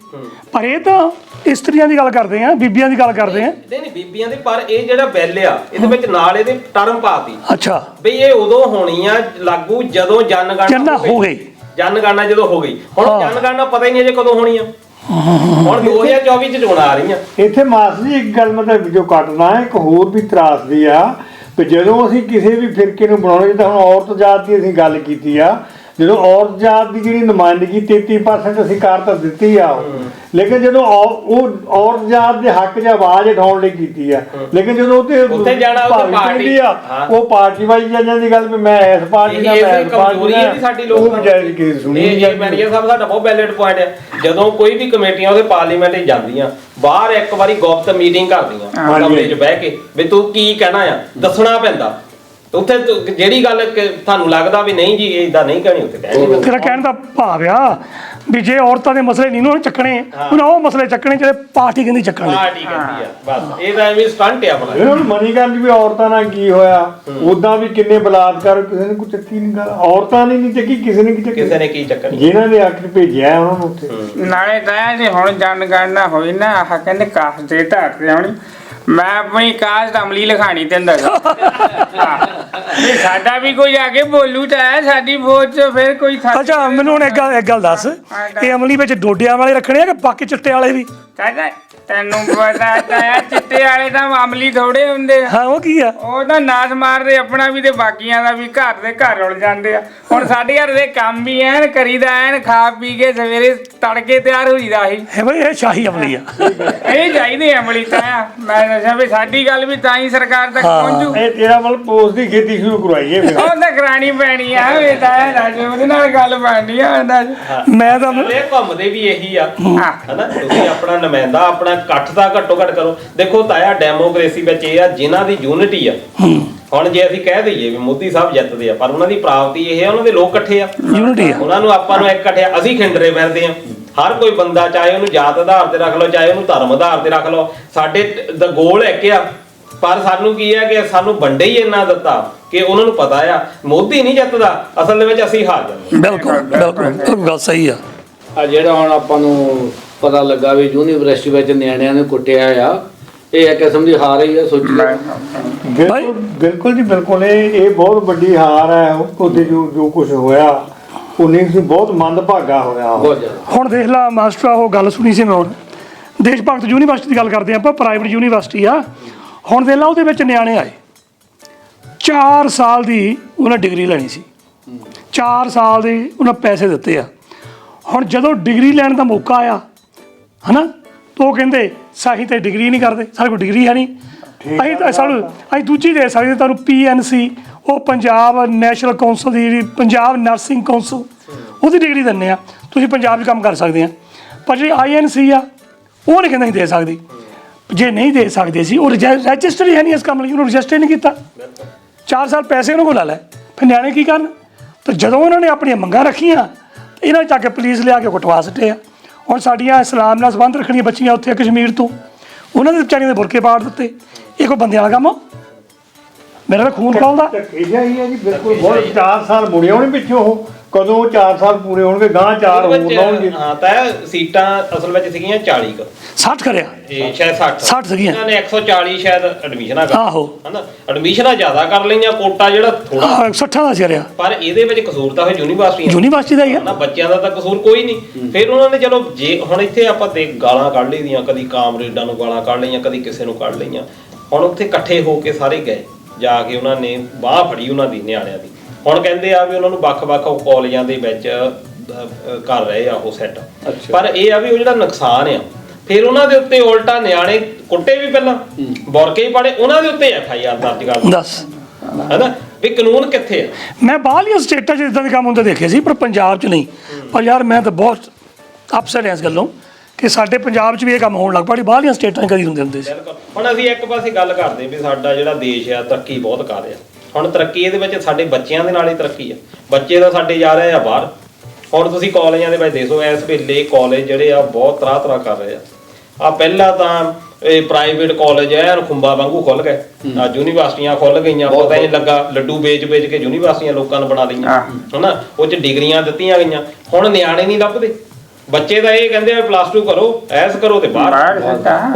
ਪਰ ਇਹ ਤਾਂ ਇਸਤਰੀਆਂ ਦੀ ਗੱਲ ਕਰਦੇ ਆ, ਬੀਬੀਆਂ ਦੀ ਗੱਲ ਕਰਦੇ ਆ। ਨਹੀਂ ਬੀਬੀਆਂ ਦੀ, ਪਰ ਇਹ ਜਿਹੜਾ ਬਿੱਲ ਆ ਇਹਦੇ ਵਿੱਚ ਨਾਲ ਇਹਦੇ ਟਰਮ ਪਾਤੀ। ਅੱਛਾ, ਵੀ ਇਹ ਉਦੋਂ ਹੋਣੀ ਆ ਲਾਗੂ ਜਦੋਂ ਜਨਗਣਨਾ ਹੋ ਗਈ। ਜਨਗਣਨਾ ਜਦੋਂ ਹੋ ਗਈ, ਹੁਣ ਜਨਗਣਨਾ ਪਤਾ ਹੀ ਨਹੀਂ ਅਜੇ ਕਦੋਂ ਹੋਣੀ ਆ। ਹੁਣ 2024 ਚ ਚੋਣਾਂ ਆ ਰਹੀਆਂ। ਇੱਥੇ ਮਾਸਟਰ ਜੀ ਇੱਕ ਗੱਲ ਮਤਲਬ ਜੋ ਕੱਟਣਾ, ਇੱਕ ਹੋਰ ਵੀ ਤਰਾਸਦੀ ਆ ਵੀ ਜਦੋਂ ਅਸੀਂ ਕਿਸੇ ਵੀ ਫਿਰਕੇ ਨੂੰ ਬਣਾਉਣੇ, ਜਿੱਦਾਂ ਹੁਣ ਔਰਤ ਜਾਤ ਦੀ ਅਸੀਂ ਗੱਲ ਕੀਤੀ ਆ, ਜਦੋਂ ਔਰਤ ਜਾਤ ਦੀ ਜਿਹੜੀ ਨੁਮਾਇੰਦਗੀ 33% ਅਸੀਂ ਕਰ ਤਾਂ ਦਿੱਤੀ ਆ ਲੇਕਿਨ ਜਦੋਂ ਉਹ ਔਰਤ ਜਾਤ ਦੇ ਹੱਕ 'ਚ ਆਵਾਜ਼ ਉਠਾਉਣ ਲਈ ਕੀਤੀ ਆ ਲੇਕਿਨ ਜਦੋਂ ਉੱਥੇ ਜਾਣਾ ਉੱਥੇ ਪਾਰਟੀ ਉਹ ਪਾਰਟੀ ਵਾਈ ਜਾਂਦੀ ਦੀ ਗੱਲ ਵੀ ਮੈਂ ਇਸ ਪਾਰਟੀ ਦਾ ਮੈਂ ਕਮਜ਼ੋਰੀ ਹੈ ਸਾਡੀ ਲੋਕਾਂ ਦੀ ਸੁਣੀ ਇਹ ਮੈਨੇਜਰ ਸਾਹਿਬ ਸਾਡਾ ਬਹੁਤ ਵੈਲਿਡ ਪੁਆਇੰਟ ਹੈ ਜਦੋਂ ਕੋਈ ਵੀ ਕਮੇਟੀਆਂ ਉਹਦੇ ਪਾਰਲੀਮੈਂਟ 'ਚ ਜਾਂਦੀਆਂ ਬਾਹਰ ਇੱਕ ਵਾਰੀ ਗੁਪਤ ਮੀਟਿੰਗ ਕਰਦੀਆਂ ਕਮਰੇ 'ਚ ਬਹਿ ਕੇ ਵੀ ਤੂੰ ਕੀ ਕਹਿਣਾ ਆ ਦੱਸਣਾ ਪੈਂਦਾ ਉੱਥੇ ਜਿਹੜੀ ਗੱਲ ਤੁਹਾਨੂੰ ਲੱਗਦਾ ਵੀ ਨਹੀਂ ਜੀ ਇਹ ਇਦਾਂ ਨਹੀਂ ਕਹਿਣੀ ਉੱਥੇ ਕਹਿਣੀ ਤੇਰਾ ਕਹਿਣ ਦਾ ਭਾਵ ਆ ਵੀ ਜੇ ਔਰਤਾਂ ਦੇ ਮਸਲੇ ਨਹੀਂ ਉਹਨਾਂ ਚੱਕਣੇ ਉਹਨਾਂ ਉਹ ਮਸਲੇ ਚੱਕਣੇ ਜਿਹੜੇ ਪਾਰਟੀ ਕਹਿੰਦੀ ਚੱਕਣੇ ਪਾਰਟੀ ਕਹਿੰਦੀ ਆ ਬਸ ਇਹ ਤਾਂ ਐਵੇਂ ਸਟੰਟ ਆ ਆਪਣਾ ਇਹਨਾਂ ਨੂੰ ਮਨੀਕਰਨ ਵੀ ਔਰਤਾਂ ਨਾਲ ਕੀ ਹੋਇਆ ਉਦਾਂ ਵੀ ਕਿੰਨੇ ਬਲਾਤਕਾਰ ਕਿਸੇ ਨੇ ਕੋਈ ਚੱਕੀ ਨਹੀਂ ਗੱਲ ਔਰਤਾਂ ਨੇ ਨਹੀਂ ਚੱਕੀ ਕਿਸੇ ਨੇ ਕੀ ਚੱਕੀ ਕਿਸੇ ਨੇ ਕੀ ਚੱਕਣੀ ਜਿਨ੍ਹਾਂ ਨੇ ਆਖਰ ਭੇਜਿਆ ਉਹਨਾਂ ਨੂੰ ਉੱਥੇ ਨਾਲੇ ਤਾਂ ਜੇ ਹੁਣ ਜਨਗਣਨਾ ਹੋਈ ਨਾ ਆਹ ਕਹਿੰਦੇ ਕਾਸਟ ਦੇ ਆਧਾਰ ਤੇ ਆਉਣੀ ਮੈਂ ਆਪਣੀ ਕਾਸਟ ਅਮਲੀ ਲਿਖਾਣੀ ਤੇ ਦੱਸਾਂ ਸਾਡਾ ਵੀ ਕੋਈ ਆ ਕੇ ਬੋਲੂ ਤਾਂ ਹੈ ਸਾਡੀ ਵੋਟ 'ਚ ਫਿਰ ਕੋਈ ਅੱਛਾ ਮੈਨੂੰ ਹੁਣ ਇੱਕ ਗੱਲ ਦੱਸ ਇਹ ਅਮਲੀ ਵਿੱਚ ਡੋਡਿਆਂ ਵਾਲੇ ਰੱਖਣੇ ਆ ਕਿ ਬਾਕੀ ਚਿੱਟੇ ਵਾਲੇ ਵੀ ਕਹਿੰਦਾ ਤੈਨੂੰ ਪਤਾ ਤਾਂ ਹੈ ਚਿੱਟੇ ਵਾਲੇ ਤਾਂ ਮਾਮਲੀ ਥੋੜੇ ਹੁੰਦੇ ਆ ਹਾਂ ਉਹ ਕੀ ਆ ਉਹ ਤਾਂ ਨਾਸ ਮਾਰਦੇ ਆਪਣਾ ਵੀ ਤੇ ਬਾਕੀਆਂ ਦਾ ਵੀ ਘਰ ਦੇ ਘਰ ਰੁਲ ਜਾਂਦੇ ਆ ਹੁਣ ਸਾਡੇ ਘਰ ਦੇ ਕੰਮ ਵੀ ਐਨ ਕਰੀਦਾ ਐਨ ਖਾ ਪੀ ਕੇ ਸਵੇਰੇ ਤੜਕੇ ਤਿਆਰ ਹੋ ਜੀਦਾ ਸੀ ਹੈ ਬਈ ਇਹ ਸ਼ਾਹੀ ਅਮਲੀ ਆ ਇਹ ਚਾਹੀਦੇ ਅਮਲੀ ਤਾਂ ਮੈਂ ਦੱਸਿਆ ਵੀ ਸਾਡੀ ਗੱਲ ਵੀ ਤਾਂ ਹੀ ਸਰਕਾਰ ਤੱਕ ਪਹੁੰਚੂ ਇਹ ਤੇਰਾ ਮਤਲਬ ਪੋਸਟ ਦੀ ਖੇਤੀ ਸ਼ੁਰੂ ਕਰਵਾਈਏ ਫਿਰ ਉਹ ਤਾਂ ਕਰਾਣੀ ਪੈਣੀ ਆ ਇਹ ਤਾਂ ਉਹਦੇ ਨਾਲ ਗੱਲ ਬਣਨੀ ਆ ਮੈਂ ਤਾਂ ਇਹ ਘੁੰਮਦੇ ਵੀ ਇਹੀ ਆ ਹਨਾ ਤੁਸੀਂ ਆਪਣਾ ਨੁਮਾਇੰਦਾ ਆਪਣਾ ਇਕੱਠ ਦਾ ਘੱਟੋ ਘੱਟ ਕਰੋ ਦੇਖੋ ਤਾਇਆ ਡੈਮੋਕ੍ਰੇਸੀ ਵਿੱਚ ਇਹ ਆ ਜਿਨ੍ਹਾਂ ਦੀ ਯੂਨਿਟੀ ਆ ਹੁਣ ਜੇ ਅਸੀਂ ਕਹਿ ਦਈਏ ਵੀ ਮੋਦੀ ਸਾਹਿਬ ਜਿੱਤਦੇ ਆ ਪਰ ਉਹਨਾਂ ਦੀ ਪ੍ਰਾਪਤੀ ਇਹ ਆ ਉਹਨਾਂ ਦੇ ਲੋਕ ਇਕੱਠੇ ਆ ਯੂਨਿਟੀ ਆ ਉਹਨਾਂ ਨੂੰ ਆਪਾਂ ਨੂੰ ਇੱਕ ਇਕੱਠੇ ਅਸੀਂ ਖਿੰਡਰੇ ਫਿਰਦੇ ਆ ਹਰ ਕੋਈ ਬੰਦਾ ਚਾਹੇ ਉਹਨੂੰ ਜਾਤ ਆਧਾਰ ਤੇ ਰੱਖ ਲਓ ਚਾਹੇ ਉਹਨੂੰ ਧਰਮ ਆਧਾਰ ਤੇ ਰੱਖ ਲਓ ਸਾਡੇ ਦਾ ਗੋਲ ਇੱਕ ਆ ਪਰ ਸਾਨੂੰ ਕੀ ਹੈ ਕਿ ਸਾਨੂੰ ਵੰਡੇ ਹੀ ਇੰਨਾ ਦਿੱਤਾ ਕਿ ਉਹਨਾਂ ਨੂੰ ਪਤਾ ਆ ਮੋਦੀ ਨਹੀਂ ਜਿੱਤਦਾ ਅਸਲ ਦੇ ਵਿੱਚ ਅਸੀਂ ਹਾਰ ਜਾਂਦੇ ਬਿਲਕੁਲ ਬਿਲਕੁਲ ਗੱਲ ਸਹੀ ਆ ਆ ਜਿਹੜਾ ਹੁਣ ਆਪਾਂ ਨੂੰ ਪਤਾ ਲੱਗਾ ਵੀ ਯੂਨੀਵਰਸਿਟੀ ਵਿੱਚ ਨਿਆਣਿਆਂ ਨੂੰ ਕੁੱਟਿਆ ਆ ਇਹ ਇੱਕ ਕਿਸਮ ਦੀ ਹਾਰ ਹੀ ਆ ਸੋਚ ਲਓ ਬਿਲਕੁਲ ਜੀ ਬਿਲਕੁਲ ਇਹ ਬਹੁਤ ਵੱਡੀ ਹਾਰ ਹੈ ਉਹਦੇ ਜੋ ਕੁਝ ਹੋਇਆ ਉਹ ਨਹੀਂ ਸੀ ਬਹੁਤ ਮੰਦਭਾਗਾ ਹੋਇਆ ਬਹੁਤ ਜ਼ਿਆਦਾ ਹੁਣ ਦੇਖ ਲਾ ਮਾਸਟਰ ਉਹ ਗੱਲ ਸੁਣੀ ਸੀ ਮੈਂ ਹੁਣ ਦੇਸ਼ ਭਗਤ ਯੂਨੀਵਰਸਿਟੀ ਦੀ ਗੱਲ ਕਰਦੇ ਆਪਾਂ ਪ੍ਰਾਈਵੇਟ ਯੂਨੀਵਰਸਿਟੀ ਆ ਹੁਣ ਦੇਖ ਲਾ ਉਹਦੇ ਵਿੱਚ ਨਿਆਣੇ ਆਏ 4 ਸਾਲ ਦੀ ਉਹਨਾਂ ਡਿਗਰੀ ਲੈਣੀ ਸੀ 4 ਸਾਲ ਦੇ ਉਹਨਾਂ ਪੈਸੇ ਦਿੱਤੇ ਆ ਹੁਣ ਜਦੋਂ ਡਿਗਰੀ ਲੈਣ ਦਾ ਮੌਕਾ ਆਇਆ ਹਨਾ ਤਾਂ ਉਹ ਕਹਿੰਦੇ ਸਾਹੀ ਤੇ ਡਿਗਰੀ ਨਹੀਂ ਕਰਦੇ ਸਾਡੇ ਕੋਲ ਡਿਗਰੀ ਹੈ ਨਹੀਂ ਅਸੀਂ ਦੂਜੀ ਦੇ ਸਕਦੇ ਤੁਹਾਨੂੰ PNC ਉਹ ਪੰਜਾਬ ਨੈਸ਼ਨਲ ਕੌਂਸਲ ਦੀ ਜਿਹੜੀ ਪੰਜਾਬ ਨਰਸਿੰਗ ਕੌਂਸਲ ਉਹਦੀ ਡਿਗਰੀ ਦਿੰਦੇ ਆ ਤੁਸੀਂ ਪੰਜਾਬ 'ਚ ਕੰਮ ਕਰ ਸਕਦੇ ਆ ਪਰ ਜਿਹੜੀ INC ਆ ਉਹ ਨਹੀਂ ਕਹਿੰਦੇ ਅਸੀਂ ਦੇ ਸਕਦੇ ਜੇ ਨਹੀਂ ਦੇ ਸਕਦੇ ਸੀ ਉਹ ਰਜਿਸਟਰ ਹੀ ਹੈ ਨਹੀਂ ਇਸ ਕੰਮ ਲਈ ਉਹਨੂੰ ਰਜਿਸਟਰ ਨਹੀਂ ਕੀਤਾ 4 ਸਾਲ ਪੈਸੇ ਉਹਨਾਂ ਕੋਲ ਲੈ ਫਿਰ ਨਿਆਣੇ ਕੀ ਕਰਨ ਤਾਂ ਜਦੋਂ ਉਹਨਾਂ ਨੇ ਆਪਣੀਆਂ ਮੰਗਾਂ ਰੱਖੀਆਂ ਇਹਨਾਂ ਚੱਕ ਕੇ ਪੁਲਿਸ ਲਿਆ ਕੇ ਕੁੱਟਵਾ ਸੱਟੇ ਆ ਹੁਣ ਸਾਡੀਆਂ ਇਸਲਾਮ ਨਾਲ ਸੰਬੰਧ ਰੱਖਣੀਆਂ ਬੱਚੀਆਂ ਉੱਥੇ ਕਸ਼ਮੀਰ ਤੋਂ ਉਹਨਾਂ ਦੇ ਵਿਚਾਰੀਆਂ ਦੇ ਬੁਰਕੇ ਪਾੜ ਦਿੱਤੇ ਇਹ ਕੋਈ ਬੰਦਿਆਂ ਵਾਲਾ ਕੰਮ ਮੇਰਾ ਤਾਂ ਖੂਨ ਖੋਲਦਾ ਇਹ ਹੈ ਜੀ ਬਿਲਕੁਲ ਬਹੁਤ 4 ਸਾਲ ਮੁੜੇ ਹੋਣੇ ਪਿੱਛੇ ਉਹ ਕਦੋਂ 4 ਸਾਲ ਪੂਰੇ ਹੋਣਗੇ ਗਾਂ 4 ਹੋਰ ਲਾਉਣਗੇ ਹਾਂ ਤਾਂ ਸੀਟਾਂ ਅਸਲ ਵਿੱਚ ਸੀਗੀਆਂ 40 ਕ 60 ਕਰਿਆ ਇਹ ਸ਼ਾਇਦ 60 ਸੀਗੀਆਂ ਇਹਨਾਂ ਨੇ 140 ਸ਼ਾਇਦ ਐਡਮਿਸ਼ਨਾਂ ਕਰ ਆਹੋ ਹਨਾ ਐਡਮਿਸ਼ਨਾਂ ਜ਼ਿਆਦਾ ਕਰ ਲਈਆਂ ਕੋਟਾ ਜਿਹੜਾ ਥੋੜਾ 60 ਦਾ ਕਰਿਆ ਪਰ ਇਹਦੇ ਵਿੱਚ ਕਸੂਰ ਤਾਂ ਹੋਇਆ ਯੂਨੀਵਰਸਿਟੀ ਦਾ ਹੀ ਆ ਨਾ ਬੱਚਿਆਂ ਦਾ ਤਾਂ ਕਸੂਰ ਕੋਈ ਨਹੀਂ ਫਿਰ ਉਹਨਾਂ ਨੇ ਚਲੋ ਜੇ ਹੁਣ ਇੱਥੇ ਆਪਾਂ ਤੇ ਗਾਲਾਂ ਕੱਢ ਲਈਆਂ ਕਦੀ ਕਾਮਰੇਡਾਂ ਨੂੰ ਗਾਲਾਂ ਕੱਢ ਲਈਆਂ ਕਦੀ ਕਿਸੇ ਨੂੰ ਕੱਢ ਲਈਆਂ ਹੁਣ ਉੱਥੇ ਇਕੱਠੇ ਹੋ ਕੇ ਸਾਰੇ ਗਏ ਜਾ ਕੇ ਉਹਨਾਂ ਨੇ ਬਾਹ ਫੜੀ ਉਹਨਾਂ ਦੀ ਨਿਆਣਿਆਂ ਦੀ ਹੁਣ ਕਹਿੰਦੇ ਆ ਵੀ ਉਹਨਾਂ ਨੂੰ ਵੱਖ-ਵੱਖ ਕਾਲਜਾਂ ਦੇ ਵਿੱਚ ਕਰ ਰਹੇ ਆ ਉਹ ਸੈੱਟ ਪਰ ਇਹ ਆ ਵੀ ਉਹ ਜਿਹੜਾ ਨੁਕਸਾਨ ਆ ਫਿਰ ਉਹਨਾਂ ਦੇ ਉੱਤੇ ਉਲਟਾ ਨਿਆਣੇ ਕੁੱਟੇ ਵੀ ਪਹਿਲਾਂ ਬੁਰਕੇ ਹੀ ਪਾੜੇ ਉਹਨਾਂ ਦੇ ਉੱਤੇ FIR ਦਰਜ ਕਰ ਦੱਸ ਹੈਨਾ ਵੀ ਕਾਨੂੰਨ ਕਿੱਥੇ ਆ ਮੈਂ ਬਾਹਰਲੀਆਂ ਸਟੇਟਾਂ 'ਚ ਇਦਾਂ ਦੇ ਕੰਮ ਹੁੰਦੇ ਦੇਖੇ ਸੀ ਪਰ ਪੰਜਾਬ 'ਚ ਨਹੀਂ ਪਰ ਯਾਰ ਮੈਂ ਤਾਂ ਬਹੁਤ ਅਪਸੈਟ ਹਾਂ ਇਸ ਗੱਲੋਂ ਕਿ ਸਾਡੇ ਪੰਜਾਬ 'ਚ ਵੀ ਇਹ ਕੰਮ ਹੋਣ ਲੱਗ ਪਿਆ ਬਾਹਰਲੀਆਂ ਸਟੇਟਾਂ 'ਚ ਕਦੀ ਹੁੰਦੇ ਸੀ ਹੁਣ ਅਸੀਂ ਇੱਕ ਪਾਸੇ ਗੱਲ ਕਰਦੇ ਵੀ ਸਾਡਾ ਜਿਹੜਾ ਦੇਸ਼ ਆ ਤਰੱਕੀ ਬਹੁਤ ਕਰ ਰਿਹਾ ਹੁਣ ਤਰੱਕੀ ਇਹਦੇ ਵਿੱਚ ਸਾਡੇ ਬੱਚਿਆਂ ਦੇ ਨਾਲ ਹੀ ਤਰੱਕੀ ਆ ਬੱਚੇ ਤਾਂ ਸਾਡੇ ਜਾ ਰਹੇ ਆ ਬਾਹਰ ਹੁਣ ਤੁਸੀਂ ਕਾਲਜਾਂ ਦੇ ਵਿੱਚ ਦੇਖੋ ਇਸ ਵੇਲੇ ਕਾਲਜ ਜਿਹੜੇ ਆ ਬਹੁਤ ਤਰ੍ਹਾਂ ਕਰ ਰਹੇ ਆ ਪਹਿਲਾਂ ਤਾਂ ਇਹ ਪ੍ਰਾਈਵੇਟ ਕਾਲਜ ਐ ਖੁੰਬਾ ਵਾਂਗੂ ਖੁੱਲ ਗਏ ਆ ਯੂਨੀਵਰਸਿਟੀਆਂ ਖੁੱਲ ਗਈਆਂ ਪਤਾ ਹੀ ਲੱਗਾ ਲੱਡੂ ਵੇਚ ਕੇ ਯੂਨੀਵਰਸਿਟੀਆਂ ਲੋਕਾਂ ਨੂੰ ਬਣਾ ਲਈਆਂ ਹਨਾ ਉਹ 'ਚ ਡਿਗਰੀਆਂ ਦਿੱਤੀਆਂ ਗਈਆਂ ਹੁਣ ਨਿਆਣੇ ਨਹੀਂ ਲੱਭਦੇ ਬੱਚੇ ਤਾਂ ਇਹ ਕਹਿੰਦੇ ਆ +2 ਕਰੋ ਐਸ ਕਰੋ ਤੇ ਬਾਹਰ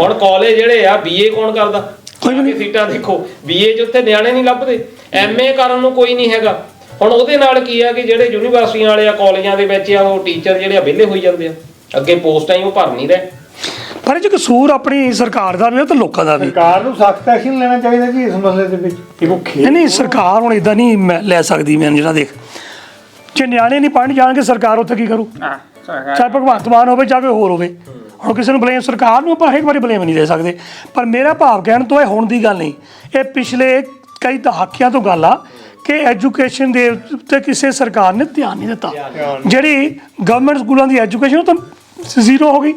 ਹੁਣ ਕਾਲਜ ਜਿਹੜੇ ਆ BA ਕੌਣ ਕਰਦਾ ਕੋਈ ਸੀਟਾਂ ਦੇਖੋ BA 'ਚ ਉੱਥੇ ਨਿਆਣੇ ਨਹੀਂ ਲੱਭਦੇ MA ਕਰਨ ਨੂੰ ਕੋਈ ਨਹੀਂ ਹੈਗਾ ਹੁਣ ਉਹਦੇ ਨਾਲ ਕੀ ਆ ਕਿ ਜਿਹੜੇ ਯੂਨੀਵਰਸਿਟੀਆਂ ਵਾਲੇ ਆ ਕਾਲਜਾਂ ਦੇ ਵਿੱਚ ਆ ਉਹ ਟੀਚਰ ਜਿਹੜੇ ਆ ਵਿਹਲੇ ਹੋਈ ਜਾਂਦੇ ਆ ਅੱਗੇ ਪੋਸਟਾਂ ਹੀ ਉਹ ਭਰ ਨਹੀਂ ਰਹੇ ਪਰ ਜੇ ਕਸੂਰ ਆਪਣੀ ਸਰਕਾਰ ਦਾ ਵੀ ਤੇ ਲੋਕਾਂ ਦਾ ਵੀ ਸਰਕਾਰ ਨੂੰ ਸਖਤ ਐਕਸ਼ਨ ਲੈਣਾ ਚਾਹੀਦਾ ਜੀ ਇਸ ਮਸਲੇ ਦੇ ਵਿੱਚ ਇਹ ਨਹੀਂ ਸਰਕਾਰ ਹੁਣ ਇਦਾਂ ਨਹੀਂ ਲੈ ਸਕਦੀ ਮੈਂ ਜਿਹੜਾ ਦੇਖ ਜੇ ਨਿਆਣੇ ਨਹੀਂ ਪੜ੍ਹਨ ਜਾਣਗੇ ਸਰਕਾਰ ਉੱਥੇ ਕੀ ਕਰੂ? ਚਾਹੇ ਭਗਵੰਤ ਮਾਨ ਹੋਵੇ ਚਾਹੇ ਹੋਰ ਹੋਵੇ। ਹੁਣ ਕਿਸੇ ਨੂੰ ਬਲੇਮ ਸਰਕਾਰ ਨੂੰ ਆਪਾਂ ਇੱਕ ਵਾਰੀ ਬਲੇਮ ਨਹੀਂ ਦੇ ਸਕਦੇ, ਪਰ ਮੇਰਾ ਭਾਵ ਕਹਿਣ ਤੋਂ ਇਹ ਹੁਣ ਦੀ ਗੱਲ ਨਹੀਂ, ਇਹ ਪਿਛਲੇ ਕਈ ਦਹਾਕਿਆਂ ਤੋਂ ਗੱਲ ਆ ਕਿ ਐਜੂਕੇਸ਼ਨ ਦੇ ਉੱਤੇ ਕਿਸੇ ਸਰਕਾਰ ਨੇ ਧਿਆਨ ਨਹੀਂ ਦਿੱਤਾ। ਜਿਹੜੀ ਗਵਰਨਮੈਂਟ ਸਕੂਲਾਂ ਦੀ ਐਜੂਕੇਸ਼ਨ ਉਹ ਤਾਂ ਜ਼ੀਰੋ ਹੋ ਗਈ,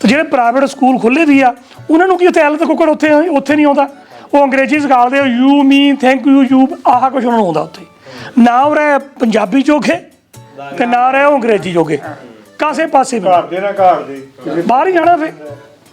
ਤੇ ਜਿਹੜੇ ਪ੍ਰਾਈਵੇਟ ਸਕੂਲ ਖੁੱਲ੍ਹੇ ਵੀ ਆ ਉਹਨਾਂ ਨੂੰ ਕੀ ਉੱਥੇ ਐਲ ਤੱਕ ਕੁੱਕੜ ਉੱਥੇ ਨਹੀਂ ਆਉਂਦਾ, ਉਹ ਅੰਗਰੇਜ਼ੀ ਸਿਖਾਉਂਦੇ, ਯੂ ਮੀ ਥੈਂਕ ਯੂ ਆਹ ਕੁਛ ਉਹਨਾਂ ਨੂੰ ਆਉਂਦਾ ਉੱਥੇ, ਨਾ ਉਹ ਰਹੇ ਪੰਜਾਬੀ ਜੋਗੇ ਤੇ ਨਾ ਰਹੇ ਉਹ ਅੰਗਰੇਜ਼ੀ ਜੋਗੇ, ਕਾਸੇ ਪਾਸੇ ਵੀ ਘਰ ਦੇ ਨਾ ਘਰ ਦੇ ਬਾਹਰ ਹੀ ਜਾਣਾ ਫਿਰ।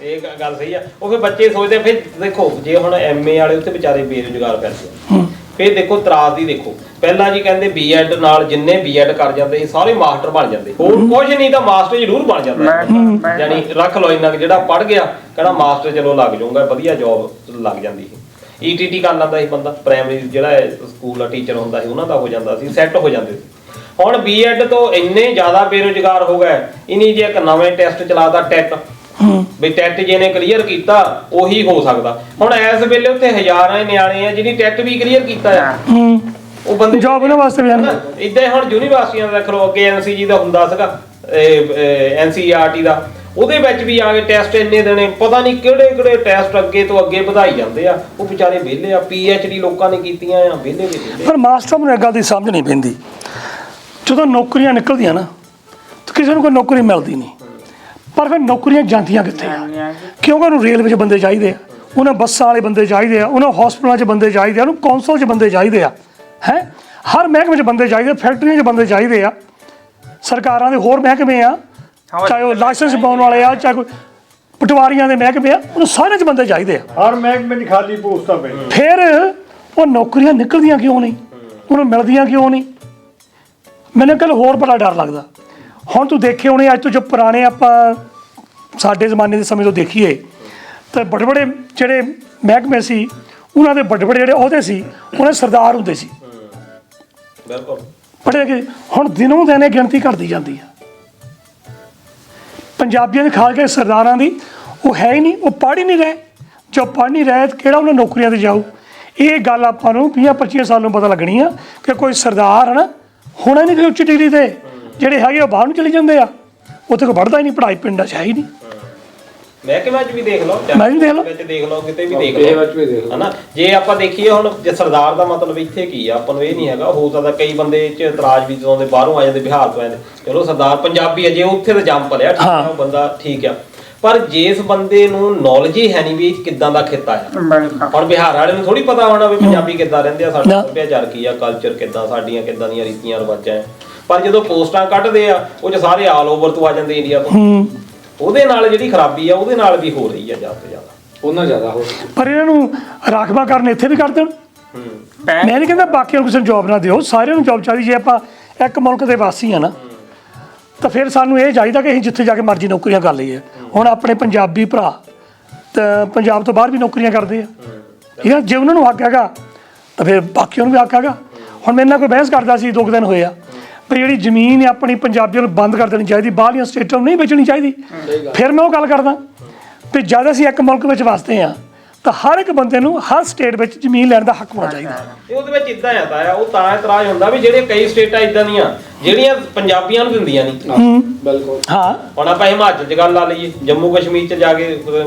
ਇਹ ਗੱਲ ਸਹੀ ਆ। ਉਹ ਫਿਰ ਬੱਚੇ ਸੋਚਦੇ, ਫਿਰ ਦੇਖੋ ਜੇ ਹੁਣ ਐਮਏ ਵਾਲੇ ਉੱਥੇ ਵਿਚਾਰੇ ਬੇਰੁਜ਼ਗਾਰ ਫਿਰਦੇ ਆ, ਫਿਰ ਦੇਖੋ ਤਰਾਸ ਦੀ ਦੇਖੋ, ਪਹਿਲਾਂ ਜੀ ਕਹਿੰਦੇ ਬੀਐਡ ਨਾਲ ਜਿੰਨੇ ਬੀਐਡ ਕਰ ਜਾਂਦੇ ਸੀ ਸਾਰੇ ਮਾਸਟਰ ਬਣ ਜਾਂਦੇ, ਹੋਰ ਕੁਝ ਨਹੀਂ ਤਾਂ ਮਾਸਟਰ ਜ਼ਰੂਰ ਬਣ ਜਾਂਦਾ, ਯਾਨੀ ਰੱਖ ਲਓ ਇੰਨਾ ਜਿਹੜਾ ਪੜ ਗਿਆ ਕਹਿੰਦਾ ਮਾਸਟਰ ਚਲੋ ਲੱਗ ਜਾਊਗਾ, ਵਧੀਆ ਜੌਬ ਲੱਗ ਜਾਂਦੀ ਸੀ। ਈਟੀਟੀ ਕਰ ਲੈਂਦਾ ਸੀ ਬੰਦਾ, ਪ੍ਰਾਇਮਰੀ ਜਿਹੜਾ ਸਕੂਲ ਦਾ ਟੀਚਰ ਹੁੰਦਾ ਸੀ ਉਹਨਾਂ ਦਾ ਹੋ ਜਾਂਦਾ ਸੀ, ਸੈੱਟ ਹੋ ਜਾਂਦੇ ਸੀ। ਹੁਣ ਬੀਐਡ ਤੋਂ ਇੰਨੇ ਜ਼ਿਆਦਾ ਬੇਰੁਜ਼ਗਾਰ ਹੋ ਗਏ, ਇਨੀ ਜੇ ਇੱਕ ਨਵੇਂ ਟੈਸਟ ਚਲਾਤਾ ਟੈਟ, ਵੀ ਟੈਟ ਜਿਹਨੇ ਕਲੀਅਰ ਕੀਤਾ ਉਹੀ ਹੋ ਸਕਦਾ। ਹੁਣ ਇਸ ਵੇਲੇ ਉੱਥੇ ਹਜ਼ਾਰਾਂ ਨਿਆਣੇ ਆ ਜਿਹਨੇ ਟੈਟ ਵੀ ਕਲੀਅਰ ਕੀਤਾ ਆ, ਉਹ ਬੰਦੇ ਜੌਬ ਉਹਨਾਂ ਵਾਸਤੇ ਵੀ ਜਾਣਾ। ਇਦਾਂ ਹੁਣ ਯੂਨੀਵਰਸਿਟੀਆਂ ਦਾ ਦੇਖ ਲਓ, ਅੱਗੇ ਐਨਸੀਜੀ ਦਾ ਹੁੰਦਾ ਸੀਗਾ, ਐਨਸੀਈਆਰਟੀ ਦਾ, ਉਹਦੇ ਵਿੱਚ ਵੀ ਆ ਕੇ ਟੈਸਟ ਇੰਨੇ ਦੇਣੇ, ਪਤਾ ਨਹੀਂ ਕਿਹੜੇ ਕਿਹੜੇ ਟੈਸਟ ਅੱਗੇ ਤੋਂ ਅੱਗੇ ਵਧਾਈ ਜਾਂਦੇ ਆ, ਉਹ ਵਿਚਾਰੇ ਵਿਹਲੇ ਆ। ਪੀਐਚਡੀ ਲੋਕਾਂ ਨੇ ਕੀਤੀਆਂ ਆ, ਵਿਹਲੇ ਦੇ ਵਿਹਲੇ। ਪਰ ਮਾਸਟਰ ਨੂੰ ਇੱਕ ਗੱਲ ਦੀ ਸਮਝ ਨਹੀਂ ਪੈਂਦੀ, ਜਦੋਂ ਨੌਕਰੀਆਂ ਨਿਕਲਦੀਆਂ ਨਾ ਤਾਂ ਕਿਸੇ ਨੂੰ ਕੋਈ ਨੌਕਰੀ ਮਿਲਦੀ ਨਹੀਂ, ਪਰ ਫਿਰ ਨੌਕਰੀਆਂ ਜਾਂਦੀਆਂ ਕਿੱਥੇ ਆ? ਕਿਉਂਕਿ ਉਹਨੂੰ ਰੇਲ ਵਿੱਚ ਬੰਦੇ ਚਾਹੀਦੇ ਆ, ਉਹਨਾਂ ਬੱਸਾਂ ਵਾਲੇ ਬੰਦੇ ਚਾਹੀਦੇ ਆ, ਉਹਨਾਂ ਹਸਪਤਾਲਾਂ 'ਚ ਬੰਦੇ ਚਾਹੀਦੇ ਆ, ਉਹਨੂੰ ਕੌਂਸਲ 'ਚ ਬੰਦੇ ਚਾਹੀਦੇ ਆ, ਹੈ ਹਰ ਮਹਿਕਮੇ 'ਚ ਬੰਦੇ ਚਾਹੀਦੇ, ਫੈਕਟਰੀਆਂ 'ਚ ਬੰਦੇ ਚਾਹੀਦੇ ਆ, ਸਰਕਾਰਾਂ ਦੇ ਹੋਰ ਮਹਿਕਮੇ ਆ, ਚਾਹੇ ਉਹ ਲਾਇਸੈਂਸ ਪਾਉਣ ਵਾਲੇ ਆ, ਚਾਹੇ ਕੋਈ ਪਟਵਾਰੀਆਂ ਦੇ ਮਹਿਕਮੇ ਆ, ਉਹਨੂੰ ਸਾਰਿਆਂ 'ਚ ਬੰਦੇ ਚਾਹੀਦੇ ਆ। ਹਰ ਮਹਿਕਮੇ 'ਚ ਖਾਲੀ ਪੋਸਟਾਂ ਪਈਆਂ, ਫਿਰ ਉਹ ਨੌਕਰੀਆਂ ਨਿਕਲਦੀਆਂ ਕਿਉਂ ਨਹੀਂ, ਉਹਨੂੰ ਮਿਲਦੀਆਂ ਕਿਉਂ ਨਹੀਂ? ਮੈਨੂੰ ਕੱਲ ਹੋਰ ਬੜਾ ਡਰ ਲੱਗਦਾ। ਹੁਣ ਤੂੰ ਦੇਖੇ ਹੋਣੇ ਅੱਜ ਤੋਂ ਜੋ ਪੁਰਾਣੇ ਆਪਾਂ ਸਾਡੇ ਜ਼ਮਾਨੇ ਦੇ ਸਮੇਂ ਤੋਂ ਦੇਖੀਏ ਤਾਂ ਵੱਡੇ ਵੱਡੇ ਜਿਹੜੇ ਮਹਿਕਮੇ ਸੀ ਉਹਨਾਂ ਦੇ ਵੱਡੇ ਵੱਡੇ ਜਿਹੜੇ ਅਹੁਦੇ ਸੀ ਉਹਨਾਂ ਸਰਦਾਰ ਹੁੰਦੇ ਸੀ, ਬਿਲਕੁਲ ਪੜ੍ਹੇ। ਹੁਣ ਦਿਨੋਂ ਦਿਨ ਇਹ ਗਿਣਤੀ ਘਟਦੀ ਜਾਂਦੀ ਆ ਪੰਜਾਬੀਆਂ ਦੇ, ਖਾਸ ਕਰਕੇ ਸਰਦਾਰਾਂ ਦੀ ਉਹ ਹੈ ਹੀ ਨਹੀਂ, ਉਹ ਪੜ੍ਹ ਹੀ ਨਹੀਂ ਰਹੇ। ਜੋ ਪੜ੍ਹ ਨਹੀਂ ਰਹੇ ਕਿਹੜਾ ਉਹਨਾਂ ਨੌਕਰੀਆਂ 'ਤੇ ਜਾਊ? ਇਹ ਗੱਲ ਆਪਾਂ ਨੂੰ 20-25 ਸਾਲ ਨੂੰ ਪਤਾ ਲੱਗਣੀ ਆ ਕਿ ਕੋਈ ਸਰਦਾਰ ਹੈ ਨਾ ਹੋਣਾ ਨਹੀਂ ਕੋਈ ਉੱਚ ਡਿਗਰੀ 'ਤੇ, ਜਿਹੜੇ ਹੈਗੇ ਉਹ ਬਾਹਰ ਨੂੰ ਚਲੇ ਜਾਂਦੇ ਆ, ਉੱਥੇ ਕੋਈ ਪੜ੍ਹਦਾ ਹੀ ਨਹੀਂ, ਪੜ੍ਹਾਈ ਪਿੰਡਾਂ 'ਚ ਹੈ ਹੀ ਨਹੀਂ। ਮਹਿਕਮੇ 'ਚ ਵੀ ਦੇਖ ਲਓ, ਮੈਂ ਵੀ ਦੇਖ ਲਓ, ਵਿੱਚ ਦੇਖ ਲਓ, ਕਿਤੇ ਵੀ ਦੇਖ ਲਓ, ਹਨਾ। ਜੇ ਆਪਾਂ ਦੇਖੀਏ ਹੁਣ ਜੇ ਸਰਦਾਰ ਦਾ ਮਤਲਬ ਇੱਥੇ ਕੀ ਆ, ਆਪਾਂ ਨੂੰ ਇਹ ਨਹੀਂ ਹੈਗਾ। ਹੋ ਸਕਦਾ ਕਈ ਬੰਦੇ 'ਚ ਇਤਰਾਜ਼ ਵੀ ਜਦੋਂ ਦੇ ਬਾਹਰੋਂ ਆ ਜਾਂਦੇ, ਬਿਹਾਰ ਤੋਂ ਆਏ, ਚਲੋ ਸਰਦਾਰ ਪੰਜਾਬੀ ਆ, ਜੇ ਉੱਥੇ ਤਾਂ ਜੰਮ ਪਲਿਆ ਠੀਕ ਆ, ਉਹ ਬੰਦਾ ਠੀਕ ਆ, ਪਰ ਜਿਸ ਬੰਦੇ ਨੂੰ ਨੌਲੇਜ ਹੀ ਹੈ ਨਹੀਂ ਵੀ ਕਿੱਦਾਂ ਦਾ ਖਿੱਤਾ ਆ, ਹੁਣ ਬਿਹਾਰ ਵਾਲੇ ਨੂੰ ਥੋੜੀ ਪਤਾ ਹੋਣਾ ਵੀ ਪੰਜਾਬੀ ਕਿੱਦਾਂ ਰਹਿੰਦੇ ਆ, ਸਾਡਾ ਸੱਭਿਆਚਾਰ ਕੀ ਆ, ਕਲਚਰ ਕਿੱਦਾਂ, ਸਾਡੀਆਂ ਕਿੱਦਾਂ ਦੀਆਂ ਰੀਤੀਆਂ ਰਿਵਾਜਾਂ। ਪਰ ਜਦੋਂ ਪੋਸਟਾਂ ਕੱਢਦੇ ਆ ਉਹ 'ਚ ਸਾਰੇ ਆਲ ਓਵਰ ਤੋਂ ਆ ਜਾਂਦੇ ਇੰਡੀਆ ਤੋਂ, ਉਹਦੇ ਨਾਲ ਜਿਹੜੀ ਖਰਾਬੀ ਆ ਉਹਦੇ ਨਾਲ ਵੀ ਹੋ ਰਹੀ ਆ ਜ਼ਿਆਦਾ ਤੋਂ ਜ਼ਿਆਦਾ, ਉਹਨਾਂ ਜ਼ਿਆਦਾ ਹੋ ਰਹੀ। ਪਰ ਇਹਨਾਂ ਨੂੰ ਰਾਖਵਾ ਕਰਨ ਇੱਥੇ ਵੀ ਕਰ ਦੇਣ। ਮੈਂ ਨਹੀਂ ਕਹਿੰਦਾ ਬਾਕੀਆਂ ਨੂੰ ਕਿਸੇ ਨੂੰ ਜੋਬ ਨਾ ਦਿਓ, ਸਾਰਿਆਂ ਨੂੰ ਜੋਬ ਚਾਹੀਦੀ। ਜੇ ਆਪਾਂ ਇੱਕ ਮੁਲਕ ਦੇ ਵਾਸੀ ਆ ਨਾ ਤਾਂ ਫਿਰ ਸਾਨੂੰ ਇਹ ਚਾਹੀਦਾ ਕਿ ਅਸੀਂ ਜਿੱਥੇ ਜਾ ਕੇ ਮਰਜ਼ੀ ਨੌਕਰੀਆਂ ਕਰ ਲਈਏ। ਹੁਣ ਆਪਣੇ ਪੰਜਾਬੀ ਭਰਾ ਤਾਂ ਪੰਜਾਬ ਤੋਂ ਬਾਹਰ ਵੀ ਨੌਕਰੀਆਂ ਕਰਦੇ ਆ, ਠੀਕ ਆ, ਜੇ ਉਹਨਾਂ ਨੂੰ ਹੱਕ ਹੈਗਾ ਤਾਂ ਫਿਰ ਬਾਕੀਆਂ ਨੂੰ ਵੀ ਹੱਕ ਹੈਗਾ। ਹੁਣ ਮੇਰੇ ਨਾਲ ਕੋਈ ਬਹਿਸ ਕਰਦਾ ਸੀ 2 ਦਿਨ ਹੋਏ ਆ ਵੀ ਜਿਹੜੀ ਜ਼ਮੀਨ ਹੈ ਆਪਣੀ ਪੰਜਾਬੀਆਂ ਨੂੰ ਬੰਦ ਕਰ ਦੇਣੀ ਚਾਹੀਦੀ, ਬਾਹਰਲੀਆਂ ਸਟੇਟਾਂ ਨੂੰ ਨਹੀਂ ਵੇਚਣੀ ਚਾਹੀਦੀ। ਫਿਰ ਮੈਂ ਉਹ ਗੱਲ ਕਰਦਾ ਵੀ ਜਦ ਅਸੀਂ ਇੱਕ ਮੁਲਕ ਵਿੱਚ ਵਸਦੇ ਹਾਂ ਤਾਂ ਹਰ ਇੱਕ ਬੰਦੇ ਨੂੰ ਹਰ ਸਟੇਟ ਵਿੱਚ ਜ਼ਮੀਨ ਲੈਣ ਦਾ ਹੱਕ ਹੋਣਾ ਚਾਹੀਦਾ। ਇਹ ਉਹਦੇ ਵਿੱਚ ਇਦਾਂ ਆਤਾ ਆ, ਉਹ ਤਾਂ ਇਤਰਾਜ਼ ਹੁੰਦਾ ਵੀ ਜਿਹੜੇ ਕਈ ਸਟੇਟਾਂ ਇਦਾਂ ਦੀਆਂ ਜਿਹੜੀਆਂ ਪੰਜਾਬੀਆਂ ਨੂੰ ਦਿੰਦੀਆਂ ਨਹੀਂ। ਬਿਲਕੁਲ। ਹਾਂ, ਹੁਣ ਆਪਾਂ ਹਿਮਾਚਲ 'ਚ ਗੱਲ ਲਾ ਲਈਏ, ਜੰਮੂ ਕਸ਼ਮੀਰ 'ਚ ਜਾ ਕੇ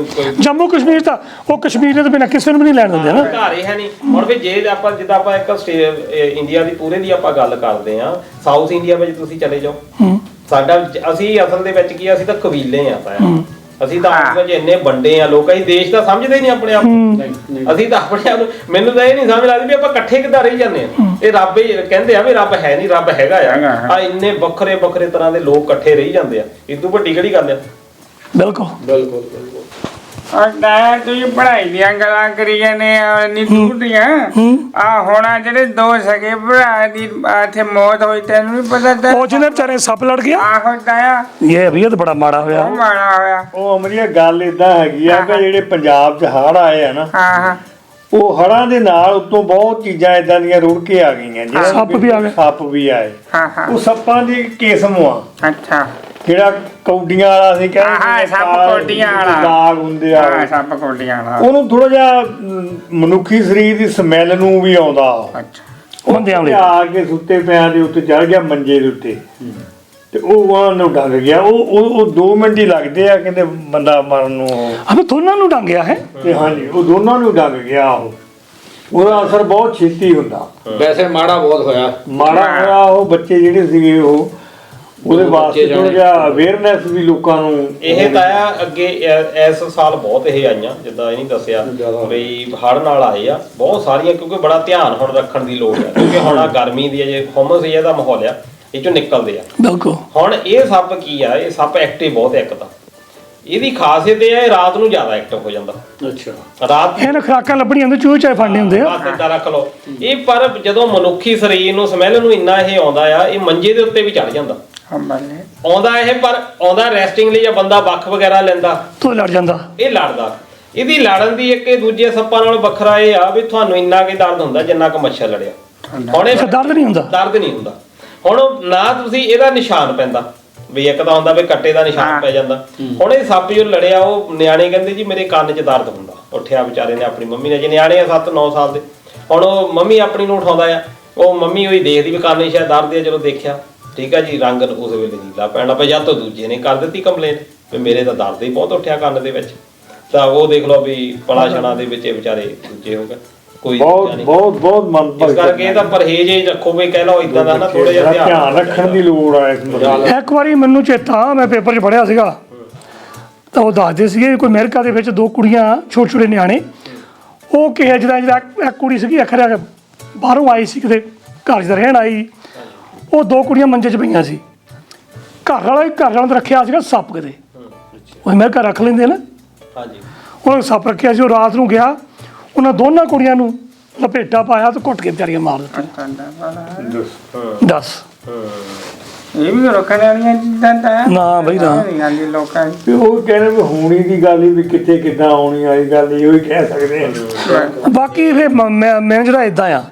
ਜੰਮੂ ਕਸ਼ਮੀਰ ਤਾਂ ਉਹ ਕਸ਼ਮੀਰ ਦੇ ਬਿਨਾਂ ਕਿਸੇ ਨੂੰ ਵੀ ਨਹੀਂ ਲੈਣ ਦਿੰਦੇ ਨਾ, ਘਰ ਹੀ ਹੈ ਨਹੀਂ। ਹੁਣ ਵੀ ਜੇ ਆਪਾਂ ਜਿੱਦਾਂ ਆਪਾਂ ਇੱਕ ਇੰਡੀਆ ਦੀ ਪੂਰੇ ਦੀ ਆਪਾਂ ਗੱਲ ਕਰਦੇ ਆ, ਸਾਊਥ ਇੰਡੀਆ ਵਿੱਚ ਤੁਸੀਂ ਚਲੇ ਜਾਓ, ਸਾਡਾ ਅਸੀਂ ਅਸਲ ਦੇ ਵਿੱਚ ਕੀ, ਅਸੀਂ ਤਾਂ ਕਬੀਲੇ ਆ, ਅਸੀਂ ਤਾਂ ਆਪਸ ਵਿੱਚ ਇੰਨੇ ਵੰਡੇ ਆ ਲੋਕ, ਅਸੀਂ ਦੇਸ਼ ਤਾਂ ਸਮਝਦੇ ਹੀ ਨਹੀਂ ਆਪਣੇ ਆਪ ਨੂੰ। ਅਸੀਂ ਤਾਂ ਆਪਣੇ ਆਪ ਨੂੰ, ਮੈਨੂੰ ਤਾਂ ਇਹ ਨਹੀਂ ਸਮਝ ਲੱਗਦੀ ਵੀ ਆਪਾਂ ਇਕੱਠੇ ਕਿੱਦਾਂ ਰਹੀ ਜਾਂਦੇ ਆ। ਇਹ ਰੱਬ ਹੀ ਕਹਿੰਦੇ ਆ ਵੀ ਰੱਬ ਹੈ ਨਹੀਂ, ਰੱਬ ਹੈਗਾ ਆ ਇੰਨੇ ਵੱਖਰੇ ਵੱਖਰੇ ਤਰ੍ਹਾਂ ਦੇ ਲੋਕ ਇਕੱਠੇ ਰਹੀ ਜਾਂਦੇ ਆ, ਇਸ ਤੋਂ ਵੱਡੀ ਕਿਹੜੀ ਗੱਲ ਆ? ਬਿਲਕੁਲ ਬਿਲਕੁਲ ਬਿਲਕੁਲ। ਤੁਸੀਂ ਪੜ੍ਹਾਈ ਦੀਆਂ ਗੱਲਾਂ ਕਰੀ ਜਾਂਦੇ ਆ ਇੰਨੀ ਦੂਰ ਦੀਆਂ, ਆ ਹੋਣਾ ਜਿਹੜੇ 2 ਸਕੇ ਭਰਾ ਦੀ ਇੱਥੇ ਮੌਤ ਹੋਈ, ਤੈਨੂੰ ਵੀ ਪਤਾ? ਉਹ ਜਿਹਨੇ ਵਿਚਾਰੇ ਸੱਪ ਲੜ ਗਿਆ, ਆਹੋ ਤਾਇਆ, ਇਹ ਵੀ ਤਾਂ ਬੜਾ ਮਾੜਾ ਹੋਇਆ। ਉਹ ਮਾੜਾ ਹੋਇਆ। ਉਹ ਅਮਰੀਆ ਗੱਲ ਇਦਾਂ ਹੈਗੀ ਆ ਕਿ ਜਿਹੜੇ ਪੰਜਾਬ 'ਚ ਹੜ੍ਹ ਆਏ ਆ ਨਾ, ਹਾਂ, ਉਹ ਹੜ੍ਹਾਂ ਦੇ ਨਾਲ ਉੱਤੋਂ ਬਹੁਤ ਚੀਜ਼ਾਂ ਇਦਾਂ ਦੀਆਂ ਰੁੜ ਕੇ ਆ ਗਈਆਂ, ਸੱਪ ਵੀ ਆ ਗਏ, ਸੱਪ ਵੀ ਆਏ। ਹਾਂ, ਉਹ ਸੱਪਾਂ ਦੀ ਕਿਸਮ ਆ, ਅੱਛਾ, ਜਿਹੜਾ ਕੌਡੀਆਂ ਵਾਲਾ ਸੀ ਕਹਿੰਦੇ ਸੱਪ ਕੌਡੀਆਂ ਵਾਲਾ ਦਾਗ ਹੁੰਦੇ ਆ, ਸੱਪ ਕੌਡੀਆਂ ਵਾਲਾ, ਉਹਨੂੰ ਥੋੜਾ ਜਿਹਾ ਮਨੁੱਖੀ ਸਰੀਰ ਦੀ ਸਮੈਲ ਨੂੰ ਵੀ ਆਉਂਦਾ, ਅੱਛਾ, ਬੰਦਿਆਂ ਵਾਲੇ ਆ ਕੇ ਸੁੱਤੇ ਪਿਆਂ ਦੇ ਉੱਤੇ ਚੜ ਗਿਆ ਮੰਜੇ ਦੇ ਉੱਤੇ ਤੇ ਉਹ ਉਹਨਾਂ ਨੂੰ ਡੰਗ ਗਿਆ। ਉਹ 2 ਮਿੰਟ ਹੀ ਲੱਗਦੇ ਆ ਕਹਿੰਦੇ ਬੰਦਾ ਮਰਨ ਨੂੰ। ਅਬ ਦੋਨਾਂ ਨੂੰ ਡੰਗਿਆ ਹੈ ਤੇ ਹਾਂਜੀ ਉਹ ਦੋਨਾਂ ਨੂੰ ਡੰਗ ਗਿਆ। ਉਹਦਾ ਅਸਰ ਬਹੁਤ ਛੇਤੀ ਹੁੰਦਾ। ਵੈਸੇ ਮਾੜਾ ਬਹੁਤ ਹੋਇਆ। ਮਾੜਾ ਹੋਇਆ ਉਹ ਬੱਚੇ ਜਿਹੜੇ ਸੀਗੇ ਉਹਦੇ ਵਾਸਤੇ ਥੋੜਾ ਜਿਹਾ ਅਵੇਅਰਨੈਸ ਵੀ ਲੋਕਾਂ ਨੂੰ। ਇਹ ਤਾਂ ਆ ਅੱਗੇ ਇਸ ਸਾਲ ਬਹੁਤ ਇਹ ਆਈਆਂ, ਜਿੱਦਾਂ ਇਹ ਨਹੀਂ ਦੱਸਿਆ ਵੀ ਹੜ੍ਹ ਨਾਲ ਆਏ ਆ ਬਹੁਤ ਸਾਰੀਆਂ, ਕਿਉਂਕਿ ਬੜਾ ਧਿਆਨ ਹੁਣ ਰੱਖਣ ਦੀ ਲੋੜ ਆ, ਕਿਉਂਕਿ ਹੁਣ ਆ ਗਰਮੀ ਦੀ ਜੇ ਹੁਮਸ ਇਹਦਾ ਮਾਹੌਲ ਆ, ਇਹ ਚੋਂ ਨਿਕਲਦੇ ਆ। ਬਿਲਕੁਲ। ਹੁਣ ਇਹ ਸੱਪ ਕੀ ਆ, ਇਹ ਸੱਪ ਐਕਟਿਵ ਬਹੁਤ ਇੱਕ ਤਾਂ ਇਹਦੀ ਖਾਸੀਅਤ ਇਹ ਹੈ ਰਾਤ ਨੂੰ ਜ਼ਿਆਦਾ ਐਕਟਿਵ ਹੋ ਜਾਂਦਾ। ਅੱਛਾ। ਰਾਤ ਇਹਨਾਂ ਖੁਰਾਕਾਂ ਲੱਭਣੀਆਂ ਹੁੰਦੀਆਂ, ਚੂਹੇ ਚਾਹੇ ਫੜਨੇ ਹੁੰਦੇ ਆ। ਬਸ ਏਦਾਂ ਰੱਖ ਲਓ ਇਹ। ਪਰ ਜਦੋਂ ਮਨੁੱਖੀ ਸਰੀਰ ਨੂੰ ਸਮੈਲ ਨੂੰ ਇੰਨਾ ਇਹ ਆਉਂਦਾ ਆ, ਇਹ ਮੰਜੇ ਦੇ ਉੱਤੇ ਵੀ ਚੜ ਜਾਂਦਾ ਆਉਂਦਾ ਇਹ। ਪਰ ਆਉਂਦਾ ਰੈਸਟਿੰਗ ਲਈ ਜਾਂ ਬੰਦਾ ਵੱਖ ਵਗੈਰਾ ਲੈਂਦਾ ਤੂੰ ਲੜ ਜਾਂਦਾ, ਇਹ ਲੜਦਾ। ਇਹਦੀ ਲੜਨ ਦੀ ਇੱਕ ਦੂਜੇ ਸੱਪਾਂ ਨਾਲ ਵੱਖਰਾ ਇਹ ਆ ਵੀ ਤੁਹਾਨੂੰ ਇੰਨਾ ਕਿ ਦਰਦ ਹੁੰਦਾ ਜਿੰਨਾ ਕੁ ਮੱਛਰ ਲੜਿਆ। ਹੁਣ ਇਹ ਦਰਦ ਨਹੀਂ ਹੁੰਦਾ। ਦਰਦ ਨਹੀਂ ਹੁੰਦਾ। ਹੁਣ ਨਾ ਤੁਸੀਂ ਇਹਦਾ ਨਿਸ਼ਾਨ ਪੈਂਦਾ ਵੀ ਇੱਕ ਤਾਂ ਹੁੰਦਾ ਵੀ ਕੱਟੇ ਦਾ ਨਿਸ਼ਾਨ ਪੈ ਜਾਂਦਾ। ਹੁਣ ਇਹ ਸੱਪ ਜੋ ਲੜਿਆ ਉਹ ਨਿਆਣੇ ਕਹਿੰਦੇ ਜੀ ਮੇਰੇ ਕੰਨ 'ਚ ਦਰਦ ਹੁੰਦਾ। ਉੱਠਿਆ ਵਿਚਾਰੇ ਨੇ ਆਪਣੀ ਮੰਮੀ ਨੇ, ਜੇ ਨਿਆਣੇ ਆ 7-9 ਸਾਲ ਦੇ, ਹੁਣ ਉਹ ਮੰਮੀ ਆਪਣੀ ਨੂੰ ਉਠਾਉਂਦਾ ਆ, ਉਹ ਮੰਮੀ ਉਹੀ ਦੇਖਦੀ ਵੀ ਕੰਨ 'ਚ ਸ਼ਾਇਦ ਦਰਦ ਆ। ਚਲੋ ਦੇਖਿਆ ਠੀਕ ਆ ਜੀ, ਰੰਗ ਉਸ ਵੇਲੇ ਨੀਲਾ ਪੈਣਾ ਪਿਆ। ਜਾਂ ਤਾਂ ਦੂਜੇ ਨੇ ਕਰ ਦਿੱਤੀ ਕੰਪਲੇਨ ਵੀ ਮੇਰੇ ਤਾਂ ਦਰਦ ਹੀ ਬਹੁਤ ਉੱਠਿਆ ਕੰਨ ਦੇ ਵਿੱਚ। ਤਾਂ ਉਹ ਦੇਖ ਲਓ ਵੀ ਪਲਾ ਛਣਾ ਦੇ ਵਿੱਚ ਵਿਚਾਰੇ ਦੂਜੇ ਹੋ ਗਏ। ਕੋਈ ਬਹੁਤ ਮਨ ਇਸ ਕਰਕੇ ਇਹਦਾ ਪਰਹੇਜ਼ ਹੀ ਰੱਖੋ ਵੀ ਕਹਿ ਲਓ ਇਦਾਂ ਦਾ ਨਾ, ਥੋੜਾ ਜਿਹਾ ਧਿਆਨ ਰੱਖਣ ਦੀ ਲੋੜ ਆ ਇਸ ਮਸਲੇ। ਇੱਕ ਵਾਰੀ ਮੈਨੂੰ ਚੇਤਾ, ਮੈਂ ਪੇਪਰ 'ਚ ਪੜ੍ਹਿਆ ਸੀਗਾ ਤਾਂ ਉਹ ਦੱਸਦੇ ਸੀਗੇ ਕੋਈ ਅਮਰੀਕਾ ਦੇ ਵਿੱਚ 2 ਕੁੜੀਆਂ ਛੋਟੇ ਛੋਟੇ ਨਿਆਣੇ, ਉਹ ਕਿਹਾ ਜਿਹੜਾ ਇੱਕ ਕੁੜੀ ਸੀਗੀ ਅਖਰਿਆ ਬਾਹਰੋਂ ਆਈ ਸੀ, ਕਿਤੇ ਘਰ 'ਚ ਰਹਿਣ ਆਈ। ਉਹ 2 ਕੁੜੀਆਂ ਮੰਜੇ 'ਚ ਪਈਆਂ ਸੀ। ਘਰ ਵਾਲਾ ਤਾਂ ਰੱਖਿਆ ਸੀਗਾ ਸੱਪ ਕਿਤੇ, ਉਹ ਅਮਰੀਕਾ ਰੱਖ ਲੈਂਦੇ ਨਾ। ਹਾਂਜੀ। ਉਹਨੇ ਸੱਪ ਰੱਖਿਆ ਸੀ। ਉਹ ਰਾਤ ਨੂੰ ਗਿਆ, ਉਹਨਾਂ ਦੋਨਾਂ ਕੁੜੀਆਂ ਨੂੰ ਲਪੇਟਾ ਪਾਇਆ ਤੇ ਘੁੱਟ ਕੇ ਵਿਚਾਰੀਆਂ ਮਾਰ ਦਿੱਤੀਆਂ। ਦੱਸ ਇਹ ਵੀ ਰੋਕਣ ਵਾਲੀਆਂ ਚੀਜ਼ਾਂ ਤਾਂ ਨਾ ਬਈ ਨਾ। ਲੋਕਾਂ ਵੀ ਉਹ ਕਹਿੰਦੇ ਵੀ ਹੋਣੀ ਦੀ ਗੱਲ ਹੀ ਵੀ ਕਿੱਥੇ ਕਿੱਦਾਂ ਆਉਣੀ ਵਾਲੀ ਗੱਲ ਇਹੋ ਹੀ ਕਹਿ ਸਕਦੇ ਆ। ਬਾਕੀ ਫਿਰ ਮੈਂ ਜਿਹੜਾ ਇਦਾਂ ਆ,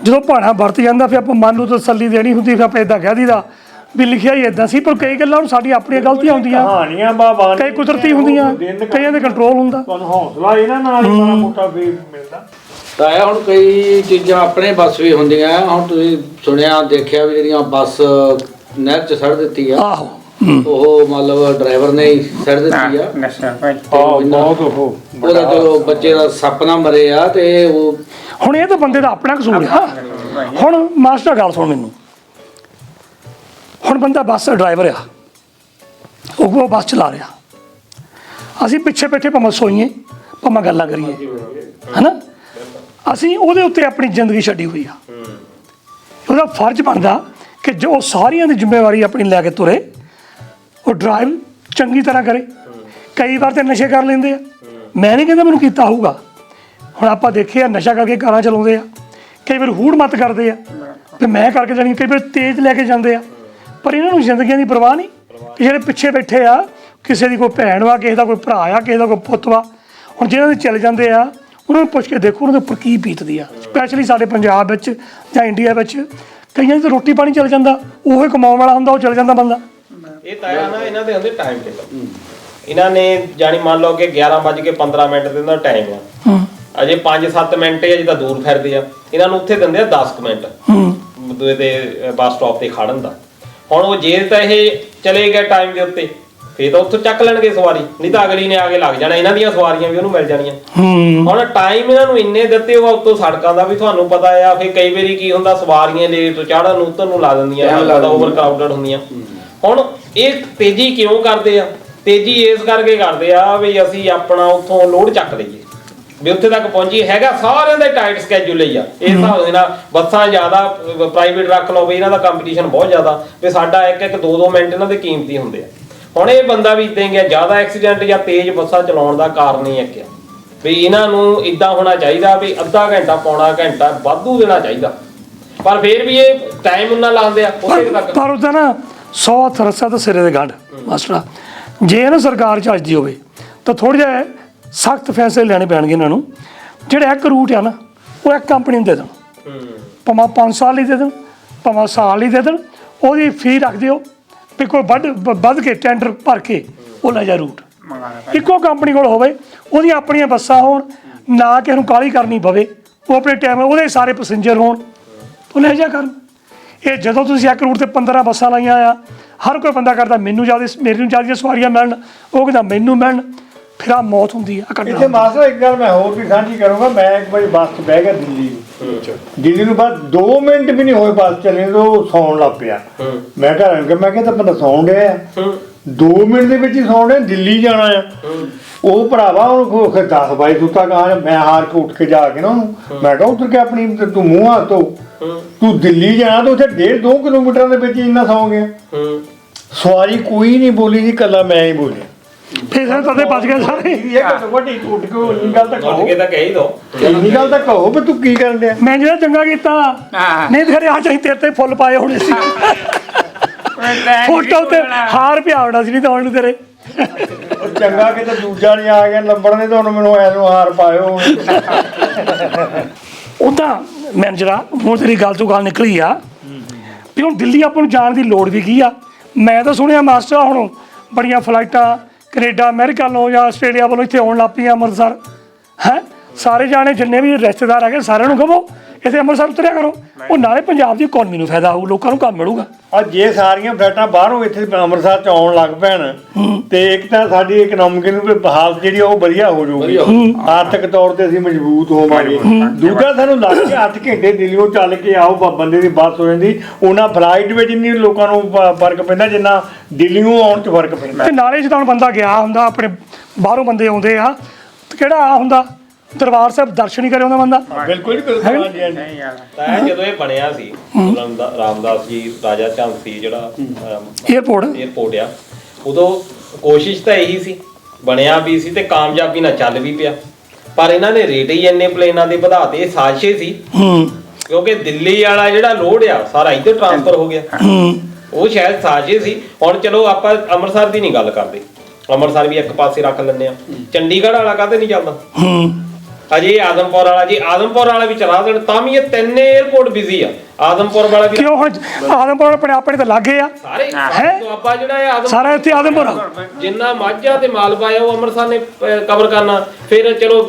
ਜਦੋਂ ਭਾਣਾ ਵਰਤ ਜਾਂਦਾ ਫਿਰ ਆਪਾਂ ਮਨ ਨੂੰ ਤਸੱਲੀ ਦੇਣੀ ਹੁੰਦੀ, ਫਿਰ ਆਪਾਂ ਇਦਾਂ ਕਹਿ ਦਈਦਾ ਵੀ ਲਿਖਿਆ ਹੀ ਇਦਾਂ ਸੀ। ਪਰ ਕਈ ਗੱਲਾਂ ਹੁਣ ਸਾਡੀਆਂ ਆਪਣੀਆਂ ਗਲਤੀਆਂ ਹੁੰਦੀਆਂ, ਕਹਾਣੀਆਂ ਬਾਬਾ ਕਈ ਕੁਦਰਤੀ ਹੁੰਦੀਆਂ, ਕਈਆਂ ਦੇ ਕੰਟਰੋਲ ਹੁੰਦਾ। ਤੁਹਾਨੂੰ ਹੌਸਲਾ ਇਹਨਾਂ ਨਾਲ ਹੀ ਮਾੜਾ ਮੋਟਾ ਵੀ ਮਿਲਦਾ। ਤਾਂ ਇਹ ਹੁਣ ਕਈ ਚੀਜ਼ਾਂ ਆਪਣੇ ਬੱਸ ਵੀ ਹੁੰਦੀਆਂ। ਹੁਣ ਤੁਸੀਂ ਸੁਣਿਆ ਦੇਖਿਆ ਵੀ ਜਿਹੜੀਆਂ ਬੱਸ ਨਹਿਰ 'ਚ ਸੜ ਦਿੱਤੀ ਆ, ਆਹੋ ਉਹ ਮਤਲਬ ਡਰਾਈਵਰ ਨੇ ਹੀ ਸੜ ਦਿੱਤੀ ਆ। ਨਸ਼ਾ ਭਾਈ ਬਹੁਤ ਉਹਦਾ ਚਲੋ ਬੱਚੇ ਦਾ ਸੱਪ ਨਾ ਮਰੇ ਆ ਤੇ ਉਹ ਹੁਣ ਇਹ ਤਾਂ ਬੰਦੇ ਦਾ ਆਪਣਾ ਕਸੂਰ ਆ। ਹੁਣ ਮਾਸਟਰ ਗੱਲ ਸੁਣ ਮੈਨੂੰ, ਹੁਣ ਬੰਦਾ ਬੱਸ ਡਰਾਈਵਰ ਆ, ਉਹ ਬੱਸ ਚਲਾ ਰਿਹਾ, ਅਸੀਂ ਪਿੱਛੇ ਬੈਠੇ ਭਾਵੇਂ ਸੋਈਏ ਭਾਵੇਂ ਗੱਲਾਂ ਕਰੀਏ, ਹਨਾ। ਅਸੀਂ ਉਹਦੇ ਉੱਤੇ ਆਪਣੀ ਜ਼ਿੰਦਗੀ ਛੱਡੀ ਹੋਈ ਆ। ਉਹਦਾ ਫਰਜ਼ ਬਣਦਾ ਕਿ ਜੋ ਸਾਰੀਆਂ ਦੀ ਜ਼ਿੰਮੇਵਾਰੀ ਆਪਣੀ ਲੈ ਕੇ ਤੁਰੇ, ਉਹ ਡਰਾਈਵ ਚੰਗੀ ਤਰ੍ਹਾਂ ਕਰੇ। ਕਈ ਵਾਰ ਤੇ ਨਸ਼ੇ ਕਰ ਲੈਂਦੇ ਆ, ਮੈਂ ਨਹੀਂ ਕਹਿੰਦਾ ਮੈਨੂੰ ਕੀਤਾ ਹੋਊਗਾ। ਹੁਣ ਆਪਾਂ ਦੇਖਿਆ ਨਸ਼ਾ ਕਰਕੇ ਕਾਰਾਂ ਚਲਾਉਂਦੇ ਆ, ਕਈ ਵਾਰ ਹੂੜ ਮੱਤ ਕਰਦੇ ਆ ਤੇ ਮੈਂ ਕਰਕੇ ਜਾਣੀ, ਕਈ ਵਾਰ ਤੇਜ਼ ਲੈ ਕੇ ਜਾਂਦੇ ਆ। ਪਰ ਇਹਨਾਂ ਨੂੰ ਜ਼ਿੰਦਗੀਆਂ ਦੀ ਪਰਵਾਹ ਨਹੀਂ ਕਿ ਜਿਹੜੇ ਪਿੱਛੇ ਬੈਠੇ ਆ, ਕਿਸੇ ਦੀ ਕੋਈ ਭੈਣ ਵਾ, ਕਿਸੇ ਦਾ ਕੋਈ ਭਰਾ ਆ, ਕਿਸੇ ਦਾ ਕੋਈ ਪੁੱਤ ਵਾ। ਹੁਣ ਜਿਹਨਾਂ ਦੇ ਚਲੇ ਜਾਂਦੇ ਆ ਉਹਨਾਂ ਨੂੰ ਪੁੱਛ ਕੇ ਦੇਖੋ ਉਹਨਾਂ ਦੇ ਉੱਪਰ ਕੀ ਬੀਤਦੀ ਆ। ਸਪੈਸ਼ਲੀ ਸਾਡੇ ਪੰਜਾਬ ਵਿੱਚ ਜਾਂ ਇੰਡੀਆ ਵਿੱਚ ਕਈਆਂ ਦੀ ਤਾਂ ਰੋਟੀ ਪਾਣੀ ਚਲ ਜਾਂਦਾ, ਉਹ ਕਮਾਉਣ ਵਾਲਾ ਹੁੰਦਾ, ਉਹ ਚਲ ਜਾਂਦਾ ਬੰਦਾ। ਇਹ ਤਾਇਆ ਨਾ ਇਹਨਾਂ ਦੇ ਹੁੰਦੇ ਟਾਈਮ ਟੇਬਲ। ਇਹਨਾਂ ਨੇ ਜਾਣੀ ਮੰਨ ਲਓ ਕਿ 11:15 ਦੇ ਦਾ ਟਾਈਮ ਆ, ਅਜੇ 5-7 ਮਿੰਟ ਆ ਜਿੱਦਾਂ ਦੂਰ ਫਿਰਦੇ ਆ, ਇਹਨਾਂ ਨੂੰ ਉੱਥੇ ਦਿੰਦੇ ਆ 10 ਮਿੰਟ ਦੂਏ ਦੇ ਬੱਸ ਸਟਾਪ ਤੇ ਖੜਨ ਦਾ। ਹੁਣ ਉਹ ਜੇ ਤਾਂ ਇਹ ਚਲੇ ਗਏ ਟਾਈਮ ਦੇ ਉੱਤੇ ਫੇਰ ਤਾਂ ਉੱਥੋਂ ਚੱਕ ਲੈਣਗੇ ਸਵਾਰੀ, ਨਹੀਂ ਤਾਂ ਅਗਲੀ ਨੇ ਆ ਕੇ ਲੱਗ ਜਾਣਾ, ਇਹਨਾਂ ਦੀਆਂ ਸਵਾਰੀਆਂ ਵੀ ਉਹਨੂੰ ਮਿਲ ਜਾਣੀਆਂ। ਹੁਣ ਟਾਈਮ ਇਹਨਾਂ ਨੂੰ ਇੰਨੇ ਦਿੱਤੇ ਉਹ ਉੱਤੋਂ ਸੜਕਾਂ ਦਾ ਵੀ ਤੁਹਾਨੂੰ ਪਤਾ ਆ। ਫਿਰ ਕਈ ਵਾਰੀ ਕੀ ਹੁੰਦਾ, ਸਵਾਰੀਆਂ ਲੇਟ ਚੜ੍ਹਨ ਨੂੰ ਉਤਰਨ ਨੂੰ ਲਾ ਦਿੰਦੀਆਂ, ਓਵਰ ਕਰਾਊਡਡ ਹੁੰਦੀਆਂ। ਹੁਣ ਇਹ ਤੇਜ਼ੀ ਕਿਉਂ ਕਰਦੇ ਆ? ਤੇਜ਼ੀ ਇਸ ਕਰਕੇ ਕਰਦੇ ਆ ਵੀ ਅਸੀਂ ਆਪਣਾ ਉੱਥੋਂ ਲੋਡ ਚੱਕ ਲਈਏ, ਵੀ ਉੱਥੇ ਤੱਕ ਪਹੁੰਚੀ। ਹੈਗਾ ਸਾਰਿਆਂ ਦਾ ਟਾਈਟ ਸਕੈਜੂਲ ਹੀ ਆ ਇਸ ਹਿਸਾਬ ਦੇ ਨਾਲ। ਬੱਸਾਂ ਜ਼ਿਆਦਾ ਪ੍ਰਾਈਵੇਟ ਰੱਖ ਲਓ ਵੀ ਇਹਨਾਂ ਦਾ ਕੰਪੀਟੀਸ਼ਨ ਬਹੁਤ ਜ਼ਿਆਦਾ, ਵੀ ਸਾਡਾ 1-2 ਮਿੰਟ ਇਹਨਾਂ ਦੇ ਕੀਮਤੀ ਹੁੰਦੇ ਆ। ਹੁਣ ਇਹ ਬੰਦਾ ਵੀ ਇਦਾਂ ਹੀ ਗਿਆ, ਜ਼ਿਆਦਾ ਐਕਸੀਡੈਂਟ ਜਾਂ ਤੇਜ਼ ਬੱਸਾਂ ਚਲਾਉਣ ਦਾ ਕਾਰਨ ਹੀ ਇੱਕ ਆ ਵੀ ਇਹਨਾਂ ਨੂੰ ਇਦਾਂ ਹੋਣਾ ਚਾਹੀਦਾ ਵੀ ਅੱਧਾ ਘੰਟਾ ਪੌਣਾ ਘੰਟਾ ਵਾਧੂ ਦੇਣਾ ਚਾਹੀਦਾ। ਪਰ ਫਿਰ ਵੀ ਇਹ ਟਾਈਮ ਉਹਨਾਂ ਲਾਉਂਦੇ ਆ ਉੱਥੇ ਤੱਕ। ਪਰ ਉਹਦਾ ਨਾ 100 ਹੱਥ ਰੱਸਾ ਤਾਂ ਸਿਰੇ ਦੇ ਗੰਢ ਮਾਸਟਰਾ। ਜੇ ਨਾ ਸਰਕਾਰ ਚੱਜਦੀ ਹੋਵੇ ਤਾਂ ਥੋੜ੍ਹਾ ਜਿਹਾ ਸਖਤ ਫੈਸਲੇ ਲੈਣੇ ਪੈਣਗੇ ਇਹਨਾਂ ਨੂੰ। ਜਿਹੜਾ ਇੱਕ ਰੂਟ ਆ ਨਾ ਉਹ ਇੱਕ ਕੰਪਨੀ ਨੂੰ ਦੇ ਦੇਣ, ਭਾਵੇਂ 5 ਸਾਲ ਲਈ ਦੇ ਦੇਣ, ਭਾਵੇਂ ਸਾਲ ਲਈ ਦੇ ਦੇਣ। ਉਹਦੀ ਫੀ ਰੱਖ ਦਿਓ ਵੀ ਕੋਈ ਵੱਧ ਕੇ ਟੈਂਡਰ ਭਰ ਕੇ ਉਹ ਲੈ ਜਾ ਰੂਟ ਇੱਕੋ ਕੰਪਨੀ ਕੋਲ ਹੋਵੇ, ਉਹਦੀਆਂ ਆਪਣੀਆਂ ਬੱਸਾਂ ਹੋਣ, ਨਾ ਕਿਸੇ ਨੂੰ ਕਾਹਲੀ ਕਰਨੀ ਪਵੇ, ਉਹ ਆਪਣੇ ਟਾਈਮ ਉਹਦੇ ਸਾਰੇ ਪੈਸੇਂਜਰ ਹੋਣ, ਉਹ ਲੈ ਜਾ ਕਰਨ। ਇਹ ਜਦੋਂ ਤੁਸੀਂ ਇੱਕ ਰੂਟ ਤੇ 15 ਬੱਸਾਂ ਲਾਈਆਂ ਆ, ਹਰ ਕੋਈ ਬੰਦਾ ਕਰਦਾ ਮੈਨੂੰ ਜ਼ਿਆਦਾ, ਮੇਰੀ ਨੂੰ ਜ਼ਿਆਦਾ ਸਵਾਰੀਆਂ ਮਿਲਣ, ਉਹ ਕਹਿੰਦਾ ਮੈਨੂੰ ਮਿਲਣ, ਫਿਰ ਆ ਮੌਤ ਹੁੰਦੀ ਆ ਇੱਥੇ ਕੱਢਣਾ। ਮਾਸਟਰ ਇੱਕ ਗੱਲ ਮੈਂ ਹੋਰ ਵੀ ਸਾਂਝੀ ਕਰੂੰਗਾ। ਮੈਂ ਇੱਕ ਵਾਰੀ ਬੱਸ 'ਚ ਬਹਿ ਗਿਆ ਦਿੱਲੀ ਨੂੰ ਬਾਅਦ 2 ਮਿੰਟ ਵੀ ਨਹੀਂ ਹੋਏ ਬੱਸ ਚੱਲੇ ਤੋਂ ਉਹ ਸੌਣ ਲੱਗ ਪਿਆ। ਮੈਂ ਘਰ ਆ ਕੇ ਮੈਂ ਕਿਹਾ ਤਾਂ ਬੰਦਾ ਸੌਣ ਡਿਆ 2 ਮਿੰਟ ਦੇ ਵਿੱਚ ਹੀ ਸੌਣ ਡਿਆ, ਦਿੱਲੀ ਜਾਣਾ ਆ। ਉਹ ਭਰਾਵਾ ਉਹਨੂੰ 10 ਵਜੇ ਸੁੱਤਾ ਕਹਾਂ, ਮੈਂ ਹਾਰ ਕੇ ਉੱਠ ਕੇ ਜਾ ਕੇ ਨਾ ਉਹਨੂੰ ਮੈਂ ਕਿਹਾ ਉੱਤਰ ਕੇ ਆਪਣੀ ਤੂੰ ਮੂੰਹ ਹੱਥ ਧੋ, ਤੂੰ ਦਿੱਲੀ ਜਾਣਾ ਤਾਂ ਉੱਥੇ 1.5-2 ਕਿਲੋਮੀਟਰਾਂ ਦੇ ਵਿੱਚ ਇੰਨਾ ਸੌਂ ਗਿਆ। ਸਵਾਰੀ ਕੋਈ ਨਹੀਂ ਬੋਲੀ ਜੀ, ਕੱਲਾ ਮੈਂ ਹੀ ਬੋਲਿਆ। ਫਿਰ ਤਦੇ ਬਚ ਗਏ ਸਾਰੇ। ਇਹ ਘੱਟੋ ਘੱਟ ਉੱਠ ਕੇ ਇੰਨੀ ਗੱਲ ਤਾਂ ਉੱਠ ਕਹੋ, ਕੇ ਤਾਂ ਕਹਿ ਹੀ ਦੋ। ਇੰਨੀ ਗੱਲ ਤਾਂ ਕਹੋ ਵੀ ਤੂੰ ਕੀ ਕਰਨ ਡਿਆ। ਮੈਂ ਜਿਹੜਾ ਚੰਗਾ ਕੀਤਾ, ਨਹੀਂ ਤੇ ਖਰੇ ਆ ਚਾਹੀ ਤੇਰੇ ਤੇ ਫੁੱਲ ਪਾਏ ਹੋਣੇ ਸੀ, ਫੋਟੋ ਤੇ ਹਾਰ ਪਿਆ ਹੋਣਾ ਸੀ ਨਹੀਂ ਤਾਂ ਉਹਨੂੰ ਤੇਰੇ। ਉਹ ਚੰਗਾ ਕਿਤੇ ਦੂਜਾ ਨਹੀਂ ਆ ਗਿਆ ਲੱਭਣ ਨੇ, ਤੁਹਾਨੂੰ ਮੈਨੂੰ ਐਨੂੰ ਹਾਰ ਪਾਇਓ। ਉੱਦਾਂ ਮੈਨੇਜਰਾ ਹੁਣ ਤੇਰੀ ਗੱਲ ਤੋਂ ਗੱਲ ਨਿਕਲੀ ਆ ਵੀ ਹੁਣ ਦਿੱਲੀ ਆਪਾਂ ਨੂੰ ਜਾਣ ਦੀ ਲੋੜ ਵੀ ਕੀ ਆ। ਮੈਂ ਤਾਂ ਸੁਣਿਆ ਮਾਸਟਰ ਹੁਣ ਬੜੀਆਂ ਫਲਾਈਟਾਂ ਕੈਨੇਡਾ ਅਮਰੀਕਾ ਵੱਲੋਂ ਜਾਂ ਆਸਟ੍ਰੇਲੀਆ ਵੱਲੋਂ ਇੱਥੇ ਆਉਣ ਲੱਗ ਪਈਆਂ ਅੰਮ੍ਰਿਤਸਰ ਹੈ। ਸਾਰੇ ਜਾਣੇ ਜਿੰਨੇ ਵੀ ਰਿਸ਼ਤੇਦਾਰ ਹੈਗੇ ਸਾਰਿਆਂ ਨੂੰ ਕਹੋ ਇੱਥੇ ਅੰਮ੍ਰਿਤਸਰ ਉਤਰਿਆ ਕਰੋ। ਉਹ ਨਾਲੇ ਪੰਜਾਬ ਦੀ ਇਕੋਨਮੀ ਨੂੰ ਫਾਇਦਾ ਹੋਊ, ਲੋਕਾਂ ਨੂੰ ਕੰਮ ਮਿਲੂਗਾ। ਆ ਜੇ ਸਾਰੀਆਂ ਫਲੈਟਾਂ ਬਾਹਰੋਂ ਇੱਥੇ ਅੰਮ੍ਰਿਤਸਰ ਚ ਆਉਣ ਲੱਗ ਪੈਣ ਤੇ ਇੱਕ ਤਾਂ ਸਾਡੀ ਇਕਨੋਮਿਕਲ ਹਾਲਤ ਜਿਹੜੀ ਉਹ ਵਧੀਆ ਹੋ ਜਾਊਗੀ, ਆਰਥਿਕ ਤੌਰ ਤੇ ਅਸੀਂ ਮਜ਼ਬੂਤ ਹੋਵਾਂਗੇ। ਦੂਜਾ ਸਾਨੂੰ ਲੱਗ ਕੇ 8 ਘੰਟੇ ਦਿੱਲੀੋਂ ਚੱਲ ਕੇ ਆਓ, ਬੰਦੇ ਦੀ ਬੱਸ ਹੋ ਜਾਂਦੀ। ਉਹਨਾਂ ਫਲਾਈਟ ਵਿੱਚ ਨਹੀਂ ਲੋਕਾਂ ਨੂੰ ਫਰਕ ਪੈਂਦਾ ਜਿੰਨਾ ਦਿੱਲੀੋਂ ਆਉਣ 'ਚ ਫਰਕ ਪੈਂਦਾ। ਤੇ ਨਾਲੇ ਜਦੋਂ ਬੰਦਾ ਗਿਆ ਹੁੰਦਾ, ਆਪਣੇ ਬਾਹਰੋਂ ਬੰਦੇ ਆਉਂਦੇ ਆ, ਤੇ ਕਿਹੜਾ ਆ ਹੁੰਦਾ ਦਰਬਾਰ ਸਾਹਿਬ ਦਰਸ਼ਨ ਹੀ ਕਰੇ ਹੁੰਦਾ ਬੰਦਾ। ਬਿਲਕੁਲ ਜੀ, ਬਿਲਕੁਲ। ਹਾਂਜੀ, ਹਾਂਜੀ। ਤਾਂ ਜਦੋਂ ਇਹ ਬਣਿਆ ਸੀ ਰਾਮਦਾਸ ਜੀ ਰਾਜਾ ਚੰਦ ਸੀ ਜਿਹੜਾ ਏਅਰਪੋਰਟ ਆ, ਉਦੋਂ ਕੋਸ਼ਿਸ਼ ਤਾਂ ਇਹੀ ਸੀ, ਬਣਿਆ ਵੀ ਸੀ ਤੇ ਕਾਮਯਾਬੀ ਨਾਲ ਚੱਲ ਵੀ ਪਿਆ। ਪਰ ਇਹਨਾਂ ਨੇ ਰੇਟ ਹੀ ਇੰਨੇ ਪਲੇਨਾਂ ਦੇ ਵਧਾਤੇ। ਇਹ ਸਾਜ਼ਿਸ਼ ਸੀ ਕਿਉਂਕਿ ਦਿੱਲੀ ਵਾਲਾ ਜਿਹੜਾ ਲੋਡ ਆ ਸਾਰਾ ਇੱਧਰ ਟ੍ਰਾਂਸਫਰ ਹੋ ਗਿਆ। ਉਹ ਸ਼ਾਇਦ ਸਾਜ਼ਿਸ਼ ਸੀ। ਹੁਣ ਚਲੋ ਆਪਾਂ ਅੰਮ੍ਰਿਤਸਰ ਦੀ ਨਹੀਂ ਗੱਲ ਕਰਦੇ, ਅੰਮ੍ਰਿਤਸਰ ਵੀ ਇੱਕ ਪਾਸੇ ਰੱਖ ਲੈਂਦੇ ਆ। ਚੰਡੀਗੜ੍ਹ ਵਾਲਾ ਕਾਹਤੇ ਨਹੀਂ ਚੱਲਦਾ ਅਜੇ? ਆਦਮਪੁਰ ਵਾਲਾ, ਜੀ ਆਦਮਪੁਰ ਵਾਲਾ ਵੀ ਚਲਾ ਦੇਣ ਤਾਂ ਵੀ ਇਹ 3 에ਅਰਪੋਰਟ ਬਿਜ਼ੀ ਆ। ਆਦਮਪੁਰ ਵਾਲਾ ਵੀ ਕਿਉਂ? ਹੁਣ ਆਦਮਪੁਰ ਆਪਣੇ ਤਾਂ ਲੱਗੇ ਆ ਸਾਰੇ ਦੁਆਬਾ ਜਿਹੜਾ ਹੈ ਆਦਮਪੁਰ ਸਾਰਾ ਇੱਥੇ ਆਦਮਪੁਰ ਜਿੰਨਾ ਮਾਝਾ ਤੇ ਮਾਲਵਾ ਆ ਉਹ ਅੰਮ੍ਰਿਤਸਰ ਨੇ ਕਵਰ ਕਰਨਾ। ਫਿਰ ਚਲੋ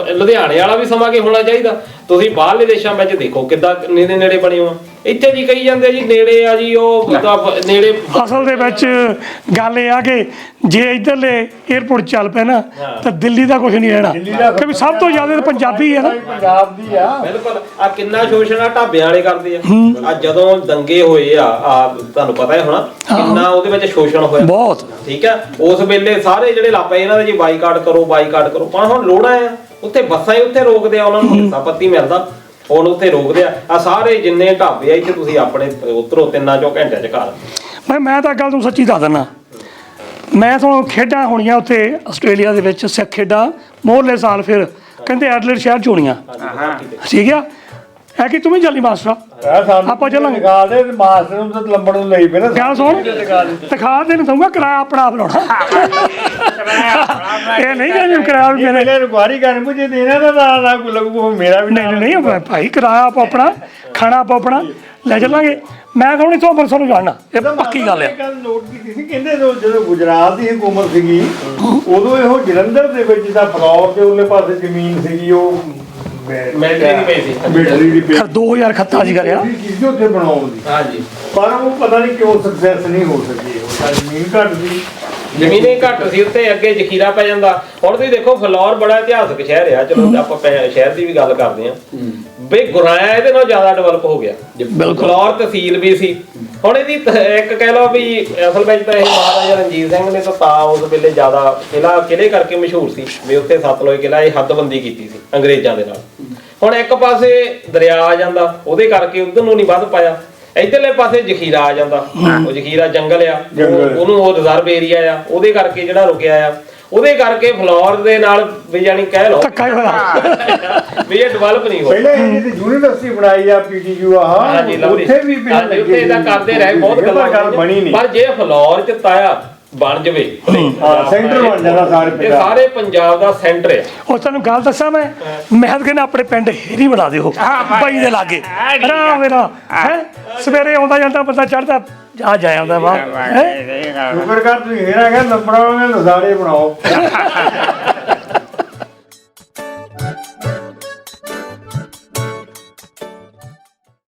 ਲੁਧਿਆਣੇ ਵਾਲਾ ਵੀ ਸਮਾਂ ਕੇ ਹੋਣਾ ਚਾਹੀਦਾ। ਤੁਸੀਂ ਬਾਹਰਲੇ ਦੇਸ਼ਾਂ ਵਿੱਚ ਦੇਖੋ ਕਿੱਦਾਂ ਨੇੜੇ ਨੇੜੇ ਬਣੇ ਹੋ। ਇੱਥੇ ਜੀ ਕਹੀ ਜਾਂਦੇ ਜੀ ਨੇੜੇ ਆ ਜੀ, ਉਹ ਨੇੜੇ। ਅਸਲ ਦੇ ਵਿੱਚ ਗੱਲ ਇਹ ਆ ਕਿ ਜੇ ਇੱਧਰਲੇ ਏਅਰਪੋਰਟ ਚੱਲ ਪਏ ਨਾ ਤਾਂ ਦਿੱਲੀ ਦਾ ਕੁਝ ਨਹੀਂ ਰਹਿਣਾ, ਕਿਉਂਕਿ ਸਭ ਤੋਂ ਜ਼ਿਆਦਾ ਤਾਂ ਪੰਜਾਬੀ ਹੈ ਨਾ। ਪੰਜਾਬ ਦੀ ਆ ਬਿਲਕੁਲ। ਆ ਕਿੰਨਾ ਸ਼ੋਸ਼ਣ ਆ ਢਾਬਿਆਂ ਵਾਲੇ ਕਰਦੇ ਆ। ਆ ਜਦੋਂ ਦੰਗੇ ਹੋਏ ਆ ਤੁਹਾਨੂੰ ਪਤਾ ਹੈ ਹੋਣਾ ਕਿੰਨਾ ਉਹਦੇ ਵਿੱਚ ਸ਼ੋਸ਼ਣ ਹੋਇਆ ਬਹੁਤ। ਠੀਕ ਆ, ਉਸ ਵੇਲੇ ਸਾਰੇ ਜਿਹੜੇ ਲਾਪੇ ਇਹਨਾਂ ਦੇ ਜੀ ਬਾਈਕਾਟ ਕਰੋ ਬਾਈਕਾਟ ਕਰੋ। ਪਰ ਹੁਣ ਲੋੜਾਂ ਆ ਉੱਥੇ ਬੱਸਾਂ ਹੀ ਉੱਥੇ ਰੋਕਦੇ ਆ, ਉਹਨਾਂ ਨੂੰ ਹਿੱਸਾ ਪੱਤੀ ਮਿਲਦਾ, ਹੁਣ ਉੱਥੇ ਰੋਕਦੇ ਆ। ਸਾਰੇ ਜਿੰਨੇ ਢਾਬੇ ਆ ਇੱਥੇ ਤੁਸੀਂ ਆਪਣੇ ਉਤਰੋ 3-4 ਘੰਟਿਆਂ ਚ ਘਰ। ਮੈਂ ਤਾਂ ਗੱਲ ਤੁਹਾਨੂੰ ਸੱਚੀ ਦੱਸ ਦਿੰਦਾ। ਮੈਂ ਤੁਹਾਨੂੰ ਖੇਡਾਂ ਹੋਣੀਆਂ ਉੱਥੇ ਆਸਟ੍ਰੇਲੀਆ ਦੇ ਵਿੱਚ, ਸਿੱਖ ਖੇਡਾਂ ਮੋਹਰਲੇ ਸਾਲ ਫਿਰ ਕਹਿੰਦੇ ਐਡਲੇਡ ਸ਼ਹਿਰ 'ਚ ਹੋਣੀਆਂ। ਠੀਕ ਆ, ਹੈ ਕਿ ਤੂੰ ਵੀ ਚੱਲੀ ਮਾਸਟਰ ਆਪਾਂ ਚੱਲਾਂਗੇ। ਦਿਖਾ ਦੇ ਮਾਸਟਰ ਨੂੰ ਤਾਂ ਲੰਬੜ ਨੂੰ ਲਈ ਪਏ ਨਾ। ਕਿਆ ਸੁਣ ਦਿਖਾ ਦੇ, ਦਊਂਗਾ ਕਿਰਾਇਆ ਆਪਣਾ ਆਪ ਲਾਉਣਾ। ਇਹ ਨਹੀਂ ਕਿ ਕਿਰਾਇਆ ਵੀ ਮੇਰੇ ਇਨਕੁਆਰੀ ਕਰਨ ਪੁੱਛੇ ਦੇਣਾ ਤਾਂ ਕੋਈ ਲੱਗੂ ਮੇਰਾ ਵੀ ਨਹੀਂ ਭਾਈ, ਕਿਰਾਇਆ ਆਪੋ ਆਪਣਾ, ਖਾਣਾ ਆਪੋ ਆਪਣਾ ਲੈ ਚੱਲਾਂਗੇ। ਮੈਂ ਤਾਂ ਹੁਣ ਇੱਥੋਂ ਅੰਮ੍ਰਿਤਸਰ ਨੂੰ ਜਾਣਾ, ਇਹ ਪੱਕੀ ਗੱਲ ਹੈ। ਗੱਲ ਨੋਟ ਕੀਤੀ ਸੀ, ਕਹਿੰਦੇ ਜਦੋਂ ਗੁਜਰਾਤ ਦੀ ਹਕੂਮਤ ਸੀਗੀ ਉਦੋਂ ਇਹੋ ਜਲੰਧਰ ਦੇ ਵਿੱਚ ਜਿੱਦਾਂ ਫਲੌਰ ਦੇ ਉਰਲੇ ਪਾਸੇ ਜ਼ਮੀਨ ਸੀਗੀ ਉਹ ਮਿਲਟਰੀ ਦੀ ਪਈ ਸੀ। ਮਿਲਟਰੀ ਦੀ ਪਈ 2000 ਖੱਤਾ ਸੀ ਕਰਿਆ ਚੀਜ਼ ਉੱਥੇ ਬਣਾਉਣ ਦੀ। ਹਾਂਜੀ, ਪਰ ਉਹ ਪਤਾ ਨਹੀਂ ਕਿਉਂ ਸਕਸੈਸ ਨਹੀਂ ਹੋ ਸਕੀ। ਉਹ ਜ਼ਮੀਨ ਘੱਟ ਸੀ, ਜ਼ਮੀਨੇ ਘੱਟ ਸੀ ਉੱਥੇ, ਅੱਗੇ ਜ਼ਖੀਰਾ ਪੈ ਜਾਂਦਾ। ਹੁਣ ਤੁਸੀਂ ਦੇਖੋ ਫਲੌਰ ਬੜਾ ਇਤਿਹਾਸਕ ਸ਼ਹਿਰ ਆ। ਚਲੋ ਆਪਾਂ ਸ਼ਹਿਰ ਦੀ ਵੀ ਗੱਲ ਕਰਦੇ ਆ ਬਈ, ਗੁਰਾਇਆ ਇਹਦੇ ਨਾਲ ਜ਼ਿਆਦਾ ਡਿਵੈਲਪ ਹੋ ਗਿਆ। ਫਲੌਰ ਤਹਿਸੀਲ ਵੀ ਸੀ। ਹੁਣ ਇਹਦੀ ਇੱਕ ਕਹਿ ਲਓ ਵੀ ਅਸਲ ਵਿੱਚ ਤਾਂ ਇਹ ਮਹਾਰਾਜਾ ਰਣਜੀਤ ਸਿੰਘ ਨੇ ਤਾਂ ਉਸ ਵੇਲੇ ਜ਼ਿਆਦਾ ਕਿਲ੍ਹੇ ਕਰਕੇ ਮਸ਼ਹੂਰ ਸੀ ਵੀ ਉੱਥੇ ਸਤਲੁਜ ਕਿਲ੍ਹਾ ਇਹ ਹੱਦਬੰਦੀ ਕੀਤੀ ਸੀ ਅੰਗਰੇਜ਼ਾਂ ਦੇ ਨਾਲ। ਹੁਣ ਇੱਕ ਪਾਸੇ ਦਰਿਆ ਆ ਜਾਂਦਾ, ਉਹਦੇ ਕਰਕੇ ਉਧਰ ਨੂੰ ਨਹੀਂ ਵੱਧ ਪਾਇਆ। ਇੱਧਰਲੇ ਪਾਸੇ ਜ਼ਖੀਰਾ ਆ ਜਾਂਦਾ, ਉਹ ਜ਼ਖੀਰਾ ਜੰਗਲ ਆ, ਉਹਨੂੰ ਉਹ ਰਿਜ਼ਰਵ ਏਰੀਆ ਆ, ਉਹਦੇ ਕਰਕੇ ਜਿਹੜਾ ਰੁਕਿਆ ਆ, ਉਹਦੇ ਕਰਕੇ ਫਲੌਰ ਦੇ ਨਾਲ ਵੀ ਜਾਨੀ ਕਹਿ ਲਓ ਧੱਕਾ ਹੀ ਹੋਇਆ ਵੀ ਇਹ ਡਿਵੈਲਪ ਨਹੀਂ ਹੋਇਆ। ਪਹਿਲੇ ਇਹਦੀ ਯੂਨੀਵਰਸਿਟੀ ਬਣਾਈ ਆ PTU ਉੱਥੇ ਵੀ ਉੱਥੇ ਇਹਦਾ ਕਰਦੇ ਰਹੇ ਬਹੁਤ ਗੱਲਾਂ ਬਣੀ ਨਹੀਂ। ਪਰ ਜੇ ਫਲੌਰ ਚ ਤਾਇਆ ਬਣ ਜਵੇ ਸੈਂਟਰ ਬਣ ਜਾਣਾ ਇਹ ਸਾਰੇ ਪੰਜਾਬ ਦਾ ਸੈਂਟਰ ਹੈ। ਉਹ ਤੁਹਾਨੂੰ ਗੱਲ ਦੱਸਾਂ, ਮੈਂ ਤਾਂ ਕਹਿੰਦਾ ਆਪਣੇ ਪਿੰਡ ਹੇਰੀ ਬਣਾ ਦਿਓ ਬਾਈ ਦੇ ਲਾਗੇ, ਆਰਾਮ ਨਾਲ ਹੈ। ਸਵੇਰੇ ਆਉਂਦਾ ਜਾਂਦਾ ਬੰਦਾ ਚੜਦਾ ਆ ਜਾ ਆਉਂਦਾ ਵਾਹ। ਸ਼ੁਕਰ ਕਰ ਤੁਸੀਂ ਇਹ ਨਾ ਕਹਿ ਲੰਬੜਾ ਨਜ਼ਾਰੇ ਬਣਾਓ।